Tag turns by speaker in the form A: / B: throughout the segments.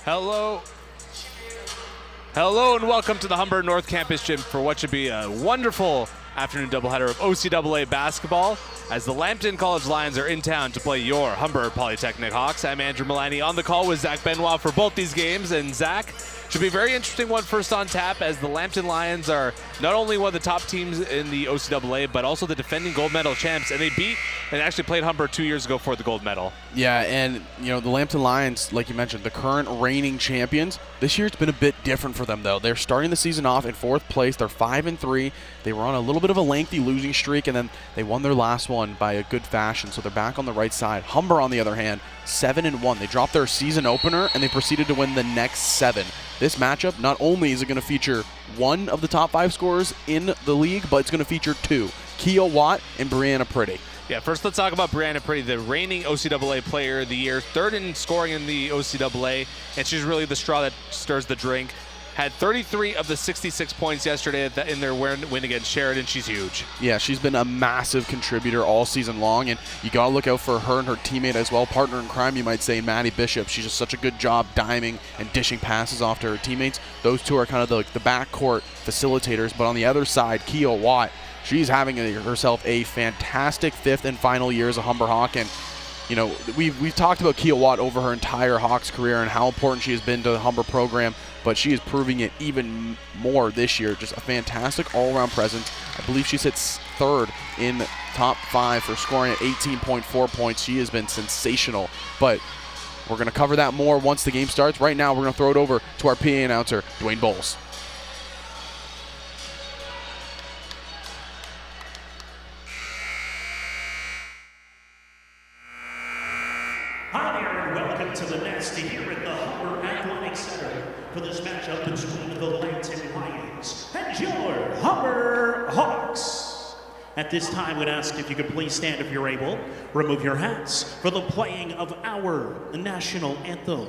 A: Hello. Hello and welcome to the Humber North Campus Gym for what should be a wonderful afternoon doubleheader of OCAA basketball as the Lambton College Lions are in town to play your Humber Polytechnic Hawks. I'm Andrew Milani on the call with Zach Benoit for both these games, and Zach, should be a very interesting one first on tap as the Lambton Lions are not only one of the top teams in the OCAA, but also the defending gold medal champs, and they beat and actually played Humber 2 years ago for the gold medal.
B: Yeah, and the Lambton Lions, like you mentioned, the current reigning champions. This year it's been a bit different for them though. They're starting the season off in 4th place. They're 5-3. They were on a little bit of a lengthy losing streak, and then they won their last one by a good fashion, so they're back on the right side. Humber, on the other hand, 7-1. They dropped their season opener, and they proceeded to win the next 7. This matchup, not only is it going to feature one of the top 5 scorers in the league, but it's going to feature 2, Kia Watt and Brianna Pretty.
A: Yeah, first let's talk about Brianna Pretty, the reigning OCAA Player of the Year, 3rd in scoring in the OCAA, and she's really the straw that stirs the drink. Had 33 of the 66 points yesterday in their win against Sheridan. She's huge.
B: Yeah, she's been a massive contributor all season long, and you got to look out for her and her teammate as well, partner in crime, you might say, Maddie Bishop. She's just such a good job diming and dishing passes off to her teammates. Those two are kind of the backcourt facilitators, but on the other side, Kia Watt, she's having herself a fantastic 5th and final year as a Humber Hawk, and we've talked about Kia Watt over her entire Hawks career and how important she has been to the Humber program, but she is proving it even more this year. Just a fantastic all-around presence. I believe she sits 3rd in top 5 for scoring at 18.4 points. She has been sensational, but we're going to cover that more once the game starts. Right now, we're going to throw it over to our PA announcer, Dwayne Bowles.
C: Hi there, and welcome to the Nest here at the Humber Athletic Center for this matchup between the Lambton Lions and your Humber Hawks. At this time, we'd ask if you could please stand if you're able. Remove your hats for the playing of our national anthem.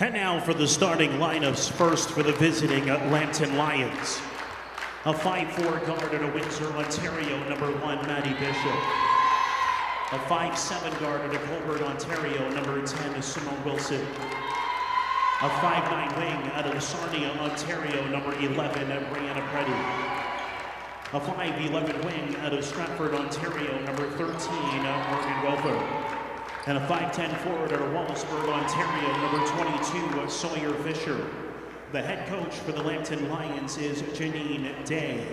C: And now for the starting lineups. First for the visiting Lambton Lions. A 5'4" guard out of Windsor, Ontario, number 1, Maddie Bishop. A 5'7" guard out of Colbert, Ontario, number 10, Simone Wilson. A 5'9" wing out of Sarnia, Ontario, number 11, Brianna Pretty. A 5'11" wing out of Stratford, Ontario, number 13, Morgan Welfer. And a 5'10" forward out of Wallaceburg, Ontario, number 22, Sawyer Fisher. The head coach for the Lambton Lions is Janine Day.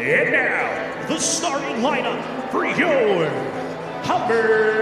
C: And now, the starting lineup for your Humber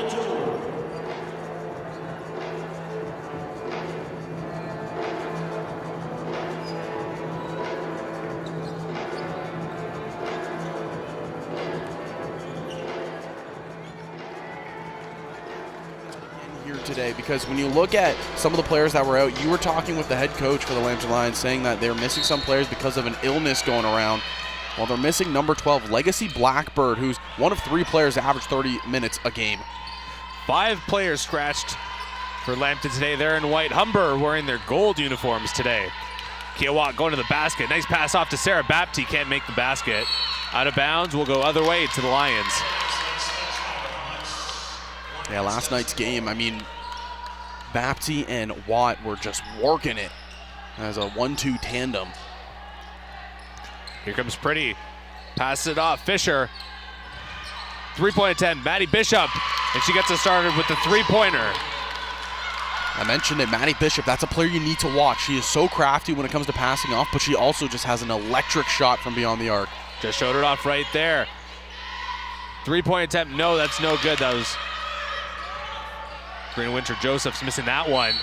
B: Here today, because when you look at some of the players that were out, you were talking with the head coach for the Lambton Lions saying that they're missing some players because of an illness going around. Well, they're missing number 12, Legacy Blackbird, who's one of 3 players that average 30 minutes a game.
A: 5 players scratched for Lambton today. They're in white. Humber wearing their gold uniforms today. Kiawat going to the basket. Nice pass off to Sarah Bapti. Can't make the basket. Out of bounds. Will go other way to the Lions.
B: Yeah, last night's game, I mean, Bapti and Watt were just working it as a 1-2 tandem.
A: Here comes Pretty. Passes it off. Fisher. 3-point attempt. Maddie Bishop. And she gets us started with the 3-pointer.
B: I mentioned it, Maddie Bishop, that's a player you need to watch. She is so crafty when it comes to passing off, but she also just has an electric shot from beyond the arc.
A: Just showed it off right there. 3-point attempt. No, that's no good. That was Green Winter Joseph's missing that one.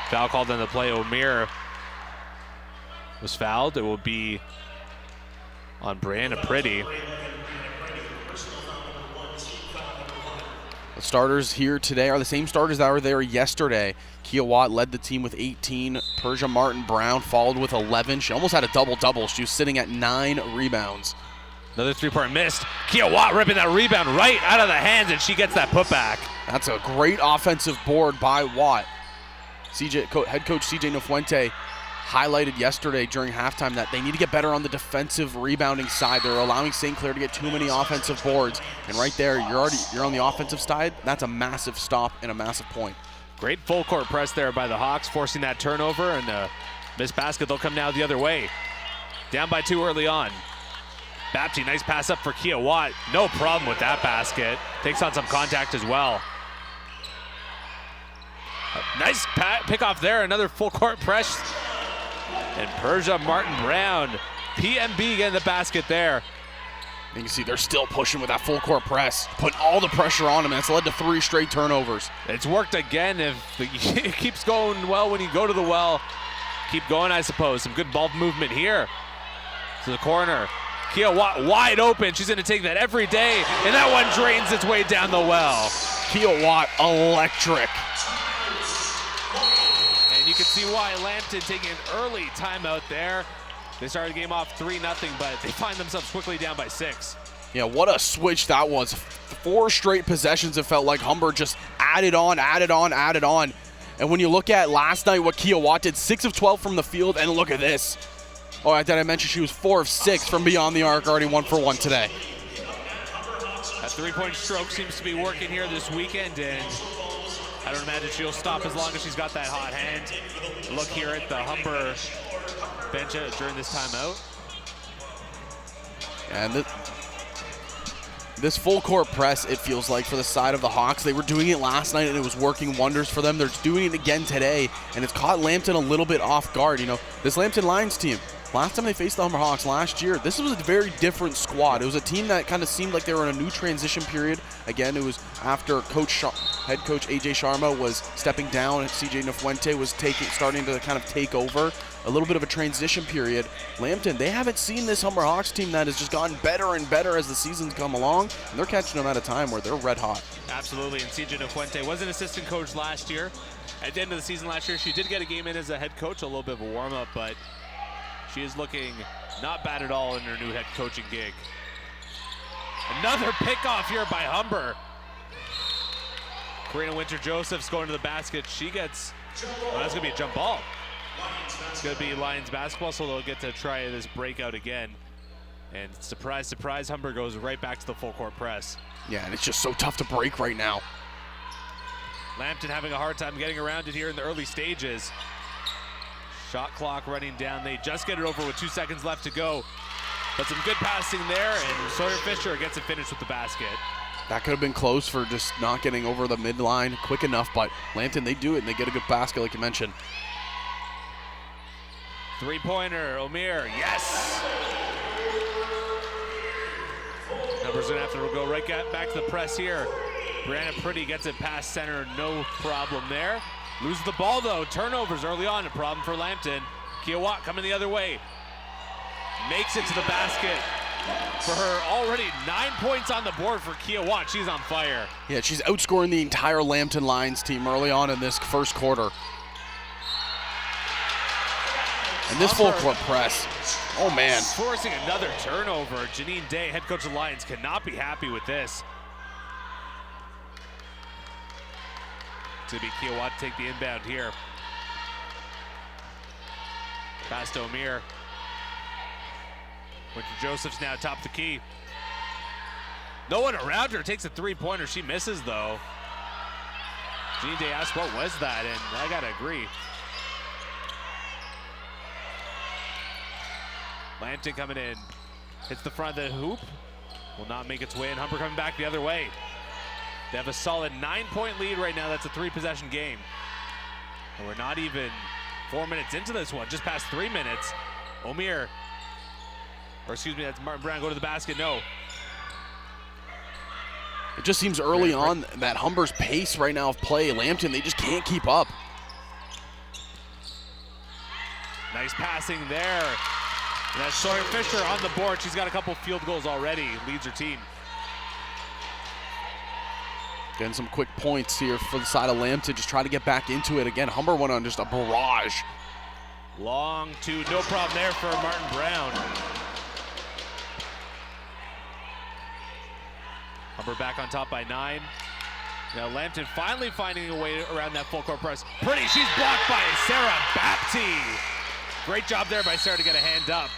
A: Foul called on the play. O'Meara was fouled. It will be on Brianna Pretty.
B: The starters here today are the same starters that were there yesterday. Kia Watt led the team with 18. Persia Martin Brown followed with 11. She almost had a double-double. She was sitting at 9 rebounds.
A: Another 3-point missed. Kia Watt ripping that rebound right out of the hands, and she gets that putback.
B: That's a great offensive board by Watt. Head coach CJ Nofuente highlighted yesterday during halftime that they need to get better on the defensive rebounding side. They're allowing St. Clair to get too many offensive boards, and right there, you're on the offensive side. That's a massive stop and a massive point.
A: Great full court press there by the Hawks, forcing that turnover, and missed basket. They'll come now the other way. Down by 2 early on. Bapti, nice pass up for Kia Watt. No problem with that basket. Takes on some contact as well. Nice pick off there. Another full court press. And Persia Martin Brown, PMB getting the basket there.
B: You can see they're still pushing with that full court press, putting all the pressure on them, and it's led to 3 straight turnovers.
A: It's worked again. If it keeps going well when you go to the well, keep going, I suppose. Some good ball movement here to the corner. Kia Watt wide open. She's going to take that every day, and that one drains its way down the well.
B: Kia Watt electric.
A: And you can see why Lambton taking an early timeout there. They started the game off 3-0, but they find themselves quickly down by 6.
B: Yeah, what a switch that was. 4 straight possessions, it felt like. Humber just added on. And when you look at last night what Kia Watt did, 6 of 12 from the field, and look at this. Oh, did I mention she was 4 of 6 from beyond the arc, already 1 for 1 today.
A: That 3-point stroke seems to be working here this weekend, and I don't imagine she'll stop as long as she's got that hot hand. Look here at the Humber bench during this timeout.
B: And this full court press, it feels like, for the side of the Hawks. They were doing it last night and it was working wonders for them. They're doing it again today, and it's caught Lambton a little bit off guard. You know, this Lambton Lions team, last time they faced the Humber Hawks last year, this was a very different squad. It was a team that kind of seemed like they were in a new transition period. Again, it was after head coach AJ Sharma was stepping down and CJ Nofuente was starting to kind of take over. A little bit of a transition period. Lambton, they haven't seen this Humber Hawks team that has just gotten better and better as the seasons come along, and they're catching them at a time where they're red hot.
A: Absolutely, and CJ Nofuente was an assistant coach last year. At the end of the season last year, she did get a game in as a head coach, a little bit of a warm-up, but she is looking not bad at all in her new head coaching gig. Another pick-off here by Humber. Karina Winter-Joseph's going to the basket. She gets, well, that's going to be a jump ball. It's going to be Lions basketball, so they'll get to try this breakout again. And surprise, surprise, Humber goes right back to the full court press.
B: Yeah, and it's just so tough to break right now.
A: Lambton having a hard time getting around it here in the early stages. Shot clock running down. They just get it over with 2 seconds left to go. But some good passing there, and Sawyer Fisher gets it finished with the basket.
B: That could have been close for just not getting over the midline quick enough, but Lambton, they do it, and they get a good basket like you mentioned.
A: 3-pointer, O'Meara, yes! Numbers gonna have to go right back to the press here. Brianna Pretty gets it past center, no problem there. Loses the ball though, turnovers early on, a problem for Lambton. Kia Watt coming the other way. Makes it to the basket for her. Already 9 points on the board for Kia Watt. She's on fire.
B: Yeah, she's outscoring the entire Lambton Lions team early on in this first quarter. And this full court press, oh man.
A: Forcing another turnover. Janine Day, head coach of the Lions, cannot be happy with this. It's gonna be Kia Watt to take the inbound here. Pass to O'Meara. Winter Joseph's now top the key. No one around her, takes a three-pointer. She misses though. Janine Day asked what was that, and I gotta agree. Lambton coming in, hits the front of the hoop, will not make its way, and Humber coming back the other way. They have a solid 9-point lead right now. That's a 3-possession game. And we're not even 4 minutes into this one, just past 3 minutes. O'Meara, or excuse me, that's Martin Brown, go to the basket, no.
B: It just seems early on that Humber's pace right now of play, Lambton, they just can't keep up.
A: Nice passing there. And that's Sawyer Fisher on the board. She's got a couple field goals already, leads her team.
B: Getting some quick points here for the side of Lambton, just trying to get back into it. Again, Humber went on just a barrage.
A: Long two, no problem there for Martin Brown. Humber back on top by 9. Now Lambton finally finding a way around that full court press. Pretty, she's blocked by Sarah Bapti. Great job there by Sarah to get a hand up.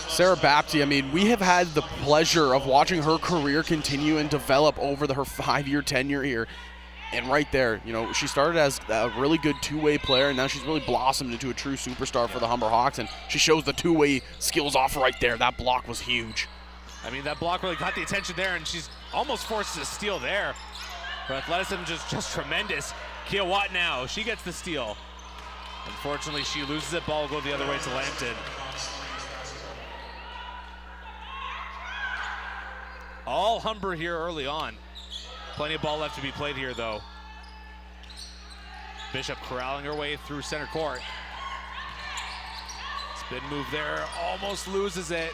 B: Sarah Bapti, I mean, we have had the pleasure of watching her career continue and develop over her 5-year tenure here. And right there, you know, she started as a really good two-way player, and now she's really blossomed into a true superstar for the Humber Hawks, and she shows the two-way skills off right there. That block was huge.
A: I mean, that block really got the attention there, and she's almost forced to steal there. Her athleticism just tremendous. Kia Watt now, she gets the steal. Unfortunately, she loses it. Ball will go the other way to Lambton. All Humber here early on. Plenty of ball left to be played here, though. Bishop corralling her way through center court. Spin move there, almost loses it.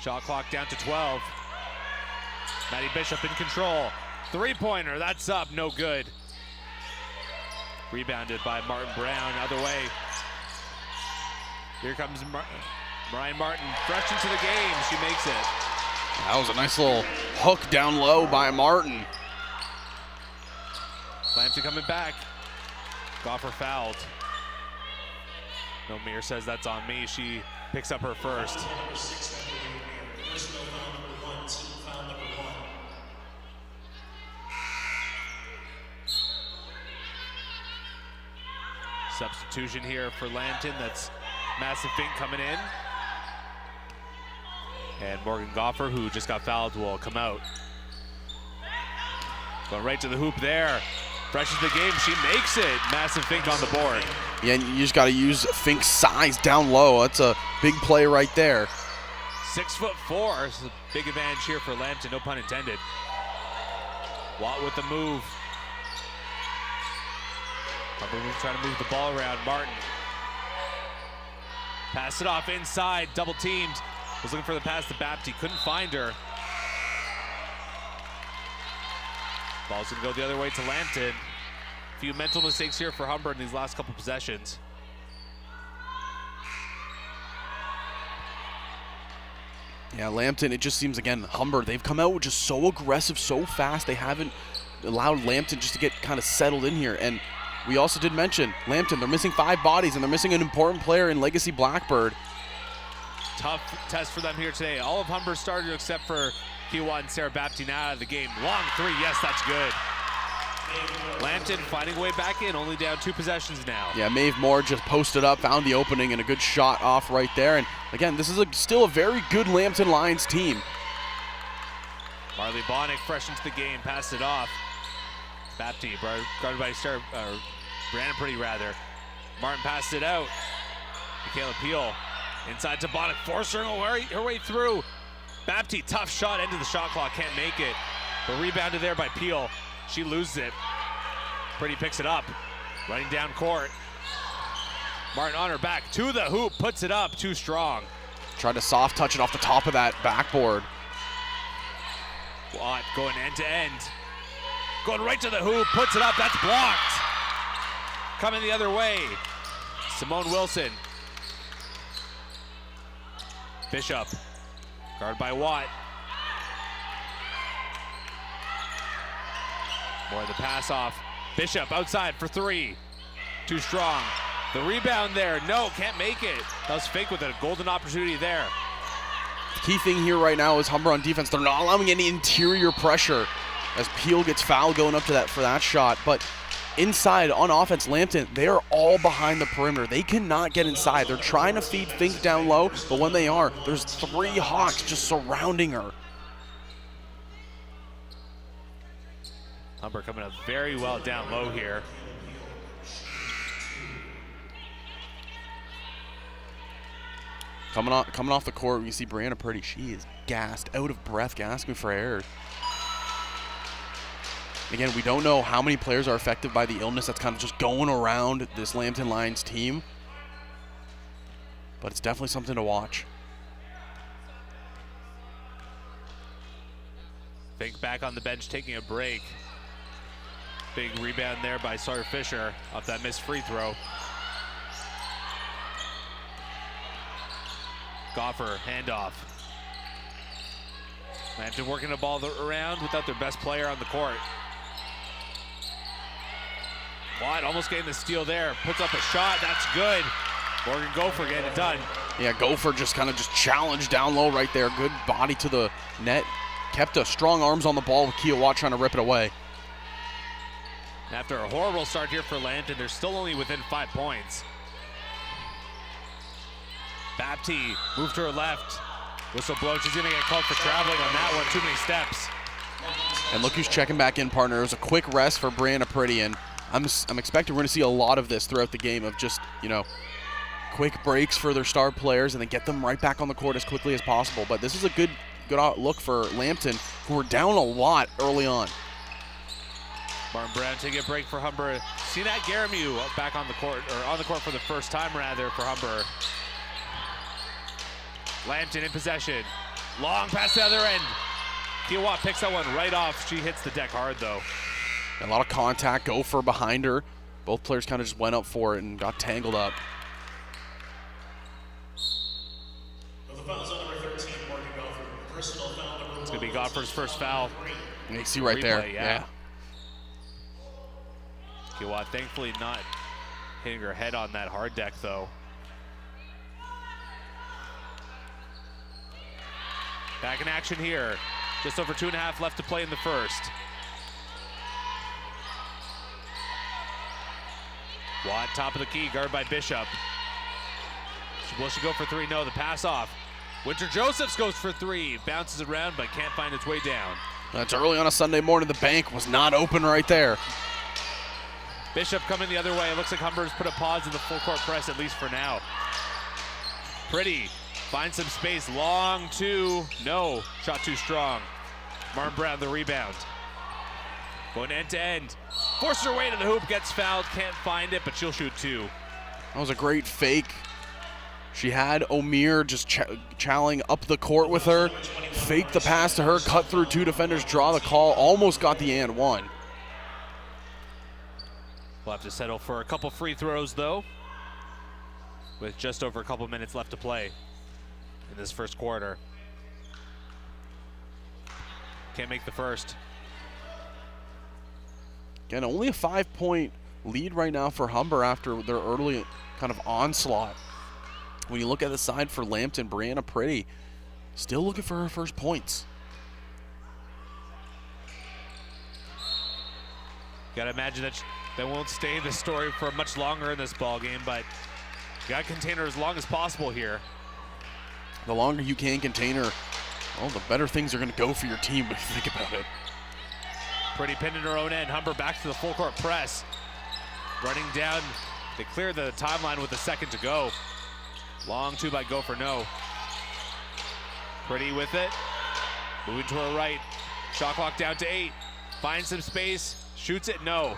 A: Shot clock down to 12. Maddie Bishop in control. Three-pointer, that's up, no good. Rebounded by Martin Brown, other way. Here comes Mariah Martin, fresh into the game, she makes it.
B: That was a nice little hook down low by Martin.
A: Lambton coming back. Goffer fouled. O'Meara says that's on me. She picks up her first. Substitution here for Lambton. That's Massive Fink coming in. And Morgan Goffer, who just got fouled, will come out. Going right to the hoop there. Freshes the game, she makes it. Massive Fink on the board.
B: Yeah, and you just got to use Fink's size down low. That's a big play right there.
A: 6'4", this is a big advantage here for Lambton, no pun intended. Watt with the move. Humber trying to move the ball around. Martin. Pass it off inside, double teamed. Was looking for the pass to Bapti, couldn't find her. Ball's gonna go the other way to Lambton. A few mental mistakes here for Humber in these last couple possessions.
B: Yeah, Lambton, it just seems, again, Humber, they've come out just so aggressive, so fast. They haven't allowed Lambton just to get kind of settled in here. And we also did mention, Lambton, they're missing 5 bodies, and they're missing an important player in Legacy Blackbird.
A: Tough test for them here today. All of Humber started except for Kia Watt and Sarah Bapti now out of the game. Long three, yes, that's good. Lambton finding a way back in, only down 2 possessions now.
B: Yeah, Maeve Moore just posted up, found the opening, and a good shot off right there. And again, this is still a very good Lambton Lions team.
A: Marley Bonnick fresh into the game, passed it off. Bapti, guarded by Brandon Pretty rather. Martin passed it out. Michaela Peel inside to Bonnick, forcing her way through. Bapti, tough shot, into the shot clock, can't make it. but rebounded there by Peel. She loses it. Pretty picks it up, running down court. Martin on her back to the hoop, puts it up, too strong.
B: Tried to soft touch it off the top of that backboard.
A: Watt going end to end. Going right to the hoop, puts it up, that's blocked. Coming the other way, Simone Wilson. Bishop, guarded by Watt. More of the pass off. Bishop outside for three. Too strong. The rebound there, no, can't make it. That was fake with a golden opportunity there.
B: The key thing here right now is Humber on defense. They're not allowing any interior pressure as Peel gets fouled going up to that for that shot. But inside on offense, Lambton, they are all behind the perimeter. They cannot get inside. They're trying to feed Fink down low, but when they are, there's 3 Hawks just surrounding her.
A: Humber coming up very well down low here.
B: Coming off the court, you see Brianna Purdy. She is gassed, out of breath, gasping for air. Again, we don't know how many players are affected by the illness that's kind of just going around this Lambton Lions team, but it's definitely something to watch.
A: Fink back on the bench taking a break. Big rebound there by Sawyer Fisher off that missed free throw. Goffer, handoff. Lambton working the ball around without their best player on the court. Watt almost getting the steal there. Puts up a shot, that's good. Morgan Gopher getting it done.
B: Yeah, Gopher just kind of challenged down low right there. Good body to the net. Kept strong arms on the ball with Kia Watt trying to rip it away.
A: After a horrible start here for Lambton, they're still only within 5 points. Bapti moved to her left. Whistle blown, she's gonna get called for traveling on that one, too many steps.
B: And look who's checking back in, partner. It was a quick rest for Brianna Purdy, and I'm expecting we're gonna see a lot of this throughout the game of just, quick breaks for their star players and then get them right back on the court as quickly as possible. But this is a good look for Lambton, who were down a lot early on.
A: Martin Brown taking a break for Humber. Sinat Garamu back on the court, or on the court for the first time rather for Humber. Lambton in possession. Long pass to the other end. Kia Watt picks that one right off. She hits the deck hard though.
B: A lot of contact, Gopher behind her. Both players kind of just went up for it and got tangled up.
A: It's gonna be Goffer's first foul.
B: And you see right there,
A: yeah. Kia Watt thankfully not hitting her head on that hard deck though. Back in action here. Just over 2.5 left to play in the first. Watt, top of the key, guarded by Bishop. Will she go for three? No, the pass off. Winter Josephs goes for three. Bounces around, but can't find its way down.
B: That's early on a Sunday morning. The bank was not open right there.
A: Bishop coming the other way. It looks like Humber's put a pause in the full court press, at least for now. Pretty. Finds some space. Long two. No. Shot too strong. Martin Brown, the rebound. Going end to end. Forces her way to the hoop. Gets fouled. Can't find it, but she'll shoot two.
B: That was a great fake. She had O'Meara just chowing up the court with her. Faked the pass to her. Cut through two defenders. Draw the call. Almost got the and one.
A: We'll have to settle for a couple free throws, though, with just over a couple minutes left to play in this first quarter. Can't make the first.
B: Again, only a 5-point lead right now for Humber after their early kind of onslaught. When you look at the side for Lambton, Brianna Pretty still looking for her first points.
A: Gotta imagine that they won't stay in the story for much longer in this ball game, but you gotta contain her as long as possible here.
B: The longer you can contain her, well, the better things are going to go for your team if you think about it.
A: Pretty pinned in her own end. Humber back to the full court press. Running down. They clear the timeline with a second to go. Long two by Gopher, no. Pretty with it. Moving to her right. Shot clock down to 8. Finds some space, shoots it, no.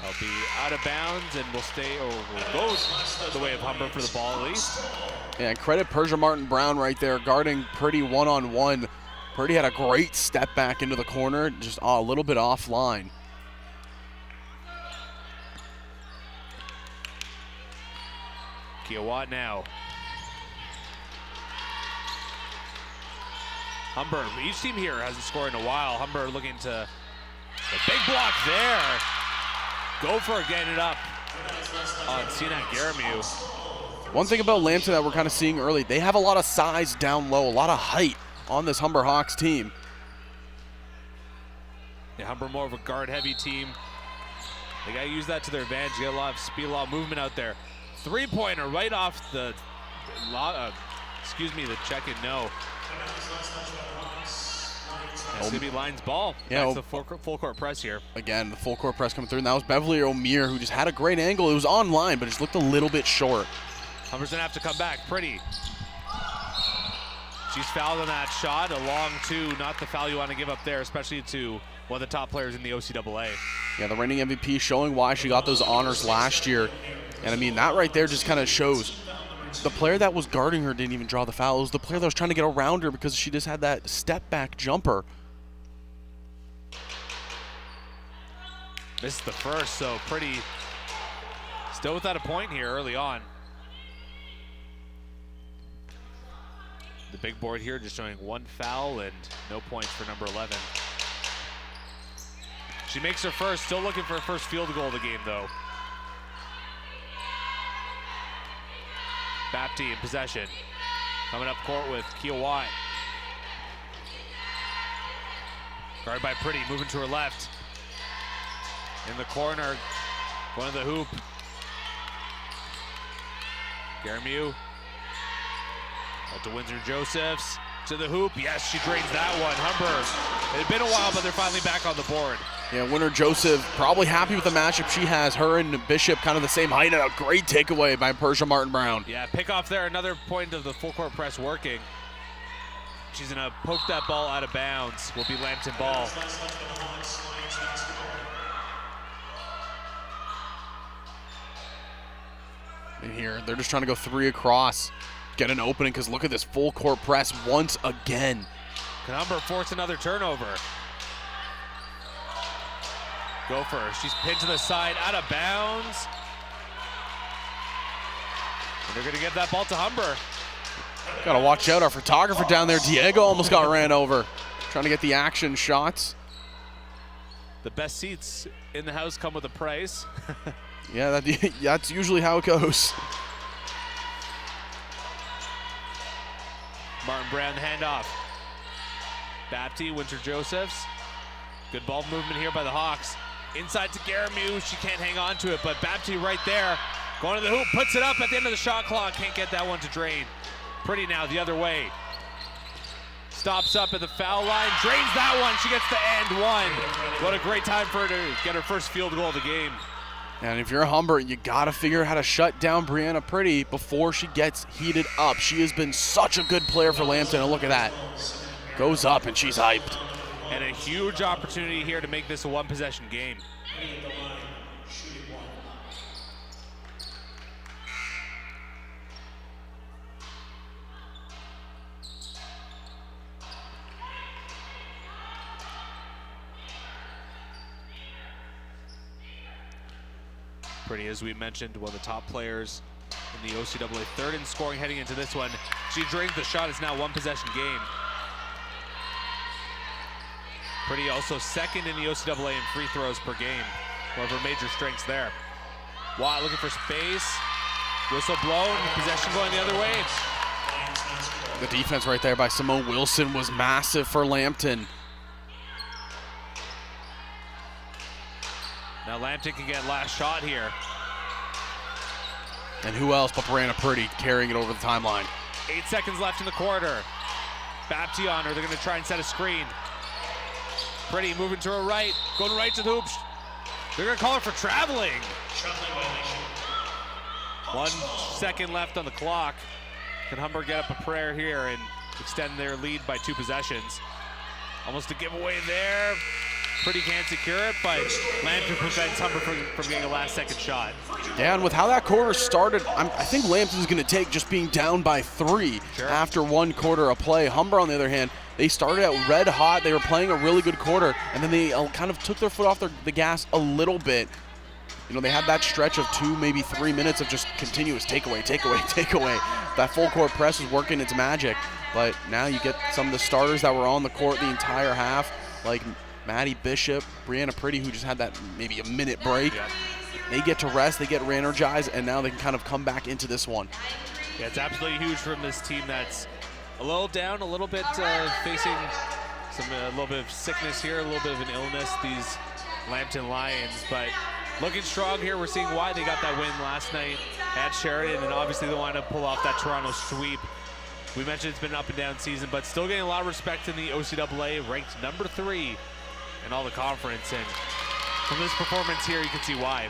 A: That'll be out of bounds and will stay, or will go the way of Humber for the ball at least.
B: Yeah, and credit Persia Martin-Brown right there, guarding Purdy one-on-one. Purdy had a great step back into the corner, just a little bit offline.
A: Kiowa now. Humber, each team here hasn't scored in a while. Humber looking to, the big block there. Gopher getting it up on Sinan Garamiu.
B: One thing about Lambton that we're kind of seeing early, they have a lot of size down low, a lot of height on this Humber Hawks team.
A: Yeah, Humber more of a guard-heavy team. They got to use that to their advantage. You got a lot of speed, a lot of movement out there. Three-pointer right off the, the check and no. It's going to be Lions ball.
B: Yeah,
A: that's the full court press here.
B: Again, the full court press coming through, and that was Beverly O'Meara, who just had a great angle. It was on line, but just looked a little bit short.
A: Humber's going to have to come back. Pretty. She's fouled on that shot. A long two, not the foul you want to give up there, especially to one of the top players in the OCAA.
B: Yeah, the reigning MVP showing why she got those honors last year. And I mean, that right there just kind of shows the player that was guarding her didn't even draw the foul. It was the player that was trying to get around her because she just had that step back jumper.
A: This is the first, so Pretty still without a point here early on. The big board here just showing one foul and no points for number 11. She makes her first, still looking for her first field goal of the game though. Bapti in possession. Coming up court with Kiowa. Guarded by Pretty, moving to her left. In the corner, going to the hoop. Garamiu. Out to Windsor Josephs. To the hoop. Yes, she drains that one. Humber. It had been a while, but they're finally back on the board.
B: Yeah, Winter Joseph probably happy with the matchup she has. Her and Bishop kind of the same height. And a great takeaway by Persia Martin-Brown.
A: Yeah, pick off there. Another point of the full court press working. She's going to poke that ball out of bounds. Will be Lambton ball.
B: In here, they're just trying to go three across. Get an opening, because look at this full court press once again.
A: Can Humber force another turnover? Gopher, she's pinned to the side, out of bounds. And they're gonna give that ball to Humber.
B: Gotta watch out, our photographer down there, Diego, almost got ran over. Trying to get the action shots.
A: The best seats in the house come with a price.
B: Yeah, that's usually how it goes.
A: Martin-Brown handoff. Bapti, Winter Josephs. Good ball movement here by the Hawks. Inside to Garamiu, she can't hang on to it, but Bapti right there. Going to the hoop, puts it up at the end of the shot clock. Can't get that one to drain. Pretty now the other way. Stops up at the foul line, drains that one. She gets the and one. What a great time for her to get her first field goal of the game.
B: And if you're a Humber, you gotta figure out how to shut down Brianna Pretty before she gets heated up. She has been such a good player for Lambton, and look at that. Goes up and she's hyped.
A: And a huge opportunity here to make this a one-possession game. Pretty, as we mentioned, one of the top players in the OCAA, third in scoring heading into this one. She drains the shot. It's now one-possession game. Pretty also second in the OCAA in free throws per game. One of her major strengths there. Watt looking for space. Whistle blown, possession going the other way.
B: The defense right there by Simone Wilson was massive for Lambton.
A: Now Lambton can get last shot here.
B: And who else but Brianna Pretty carrying it over the timeline.
A: 8 seconds left in the quarter. Bapti on her, they're gonna try and set a screen. Pretty moving to her right, going right to the hoops. They're gonna call her for traveling. 1 second left on the clock. Can Humber get up a prayer here and extend their lead by 2 possessions? Almost a giveaway there. Pretty can't secure it, but Lambton prevents Humber from getting a last-second shot.
B: Yeah, and with how that quarter started, I think Lambton's going to take just being down by 3 after 1 quarter of play. Humber, on the other hand, they started out red hot. They were playing a really good quarter, and then they kind of took their foot off the gas a little bit. You know, they had that stretch of 2, maybe 3 minutes of just continuous takeaway. That full court press was working its magic, but now you get some of the starters that were on the court the entire half, like Maddie Bishop, Brianna Pretty, who just had that maybe a minute break.
A: Yep.
B: They get to rest, they get re-energized, and now they can kind of come back into this one.
A: Yeah, it's absolutely huge from this team that's a little down, a little bit facing a little bit of sickness here, a little bit of an illness, these Lambton Lions, but looking strong here. We're seeing why they got that win last night at Sheridan, and obviously they want to pull off that Toronto sweep. We mentioned it's been an up and down season, but still getting a lot of respect in the OCAA, ranked number 3 in all the conference, and from this performance here, you can see why.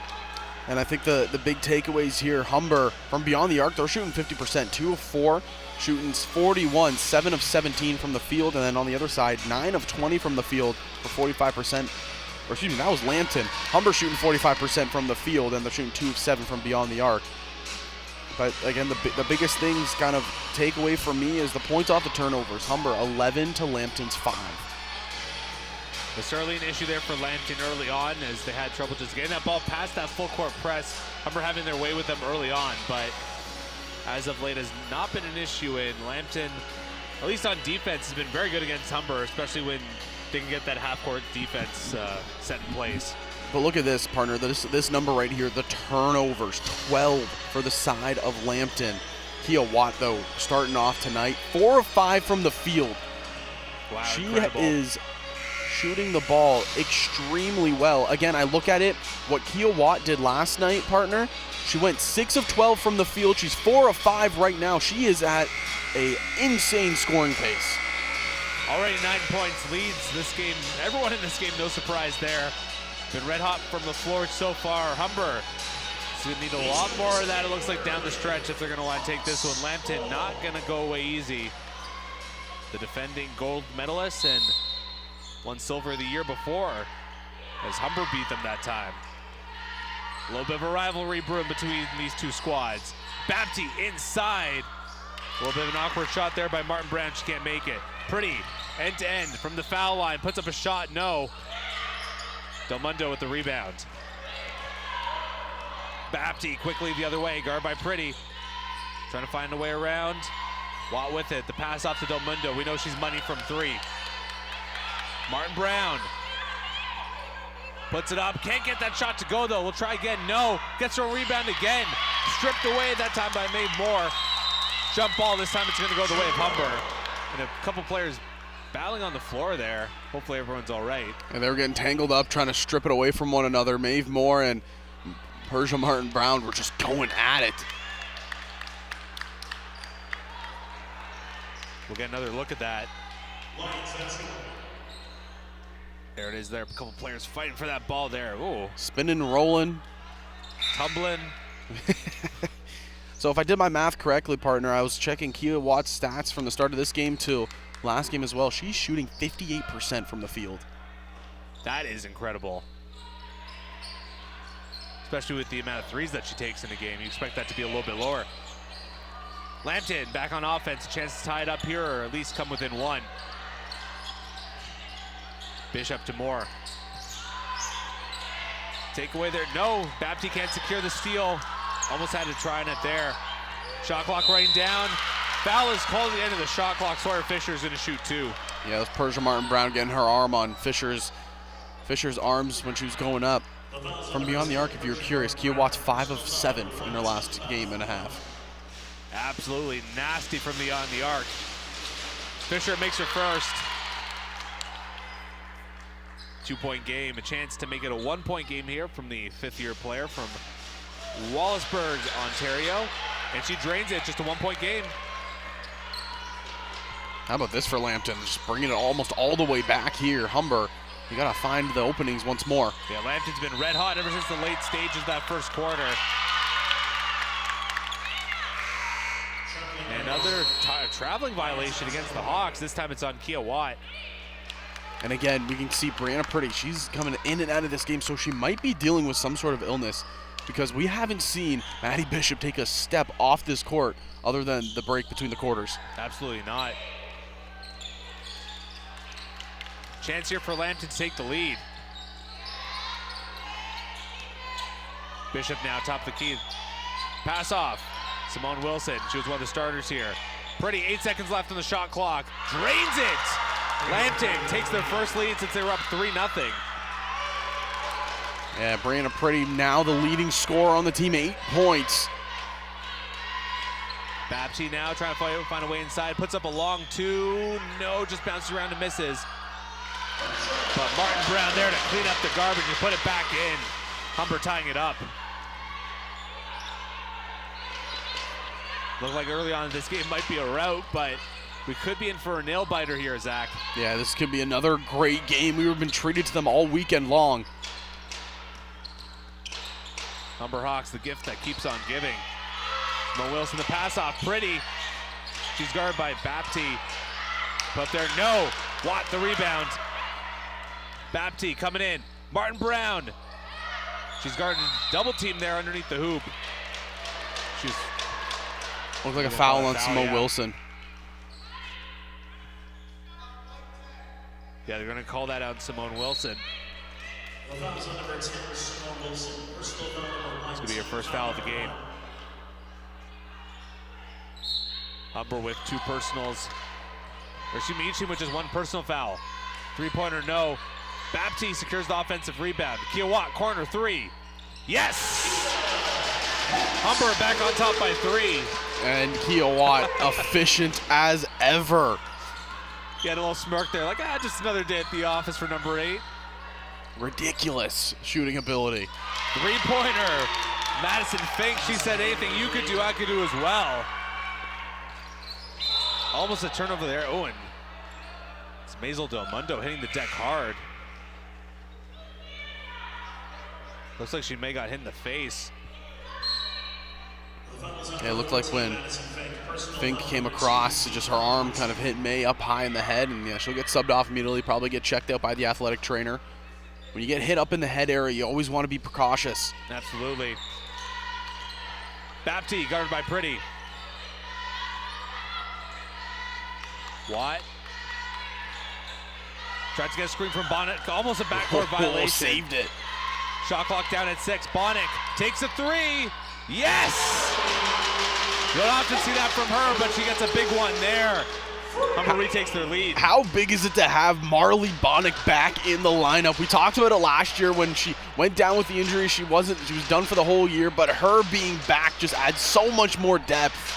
B: And I think the big takeaways here, Humber, from beyond the arc, they're shooting 50%, 2 of 4, shooting 41, 7 of 17 from the field, and then on the other side, 9 of 20 from the field for 45%. Or excuse me, that was Lambton. Humber shooting 45% from the field, and they're shooting 2 of 7 from beyond the arc. But again, the biggest things kind of takeaway for me is the points off the turnovers. Humber 11 to Lambton's 5.
A: There's certainly an issue there for Lambton early on as they had trouble just getting that ball past that full court press. Humber having their way with them early on, but as of late has not been an issue, in Lambton, at least on defense, has been very good against Humber, especially when they can get that half-court defense set in place.
B: But look at this, partner. This number right here, the turnovers, 12 for the side of Lambton. Kia Watt, though, starting off tonight, 4 of 5 from the field.
A: Wow,
B: she
A: incredible.
B: is shooting the ball extremely well. Again, I look at it, what Kia Watt did last night, partner, she went 6 of 12 from the field. She's 4 of 5 right now. She is at an insane scoring pace.
A: Already 9 points, leads this game. Everyone in this game, no surprise there. Been red hot from the floor so far. Humber is going to need a lot more of that, it looks like, down the stretch if they're going to want to take this one. Lambton not going to go away easy. The defending gold medalists and won silver the year before as Humber beat them that time. A little bit of a rivalry brewing between these two squads. Bapti inside. A little bit of an awkward shot there by Martin Brown. She can't make it. Pretty end to end from the foul line. Puts up a shot. No. Del Mundo with the rebound. Bapti quickly the other way. Guard by Pretty. Trying to find a way around. Watt with it. The pass off to Del Mundo. We know she's money from 3. Martin Brown puts it up. Can't get that shot to go, though. We'll try again. No. Gets her rebound again. Stripped away that time by Maeve Moore. Jump ball. This time it's going to go the way of Humber. And a couple players battling on the floor there. Hopefully everyone's all right.
B: And they were getting tangled up, trying to strip it away from one another. Maeve Moore and Persia Martin Brown were just going at it.
A: We'll get another look at that. There it is there. A couple players fighting for that ball there. Ooh.
B: Spinning, rolling.
A: Tumbling.
B: So if I did my math correctly, partner, I was checking Kia Watt's stats from the start of this game to last game as well. She's shooting 58% from the field.
A: That is incredible. Especially with the amount of threes that she takes in a game. You expect that to be a little bit lower. Lambton back on offense. A chance to tie it up here or at least come within 1. Bishop to Moore. Takeaway there. No, Bapti can't secure the steal. Almost had to try on it there. Shot clock running down. Foul is called at the end of the shot clock. Sawyer Fisher's going to shoot 2.
B: Yeah, it was Persia Martin Brown getting her arm on Fisher's arms when she was going up. From beyond the arc, if you're curious, Kia Watt's 5 of 7 in her last game and a half.
A: Absolutely nasty from beyond the arc. Fisher makes her first. 2-point game. A chance to make it a 1-point game here from the 5th-year player from Wallaceburg, Ontario. And she drains it. Just a 1-point game.
B: How about this for Lambton? Just bringing it almost all the way back here. Humber, you got to find the openings once more.
A: Yeah, Lambton's been red hot ever since the late stages of that first quarter. Another traveling violation against the Hawks. This time it's on Kia Watt.
B: And again, we can see Brianna Priddy, she's coming in and out of this game, so she might be dealing with some sort of illness because we haven't seen Maddie Bishop take a step off this court other than the break between the quarters.
A: Absolutely not. Chance here for Lambton to take the lead. Bishop now top of the key. Pass off. Simone Wilson, she was one of the starters here. Priddy, 8 seconds left on the shot clock. Drains it! Lambton takes their first lead since they were up 3-0.
B: Yeah, Brianna Priddy now the leading scorer on the team, 8 points.
A: Babsy now trying to find a way inside. Puts up a long 2. No, just bounces around and misses. But Martin Brown there to clean up the garbage and put it back in. Humber tying it up. Looked like early on in this game might be a rout, but we could be in for a nail biter here, Zach.
B: Yeah, this could be another great game. We've been treated to them all weekend long.
A: Humber Hawks, the gift that keeps on giving. Mo Wilson, the pass off, Priddy. She's guarded by Bapti. But there, no. Watt, the rebound. Bapti coming in. Martin Brown. She's guarded double team there underneath the hoop. She's
B: looked like a foul on Simone Wilson.
A: Yeah, they're going to call that out, Simone Wilson. It's going to be her first foul of the game. Humber with 2 personals. Or excuse me, each team with just 1 personal foul. 3-pointer, no. Bapti secures the offensive rebound. Kia Watt, corner 3. Yes! Humber back on top by 3.
B: And Kia Watt efficient as ever.
A: He had a little smirk there, like, just another day at the office for number 8.
B: Ridiculous shooting ability.
A: 3-pointer. Madison Fink, she said anything you could do, I could do as well. Almost a turnover there. Oh, and it's Maisel Del Mundo hitting the deck hard. Looks like she may got hit in the face.
B: Yeah, it looked like when Fink came across, just her arm kind of hit May up high in the head, and yeah, she'll get subbed off immediately, probably get checked out by the athletic trainer. When you get hit up in the head area, you always want to be precautious.
A: Absolutely. Bapti guarded by Priddy. Watt. Tried to get a screen from Bonnet, almost a backcourt violation.
B: Saved it.
A: Shot clock down at 6. Bonnet takes a 3. Yes! You don't often see that from her, but she gets a big one there. Humber retakes their lead.
B: How big is it to have Marley Bonnet back in the lineup? We talked about it last year when she went down with the injury. She was done for the whole year, but her being back just adds so much more depth.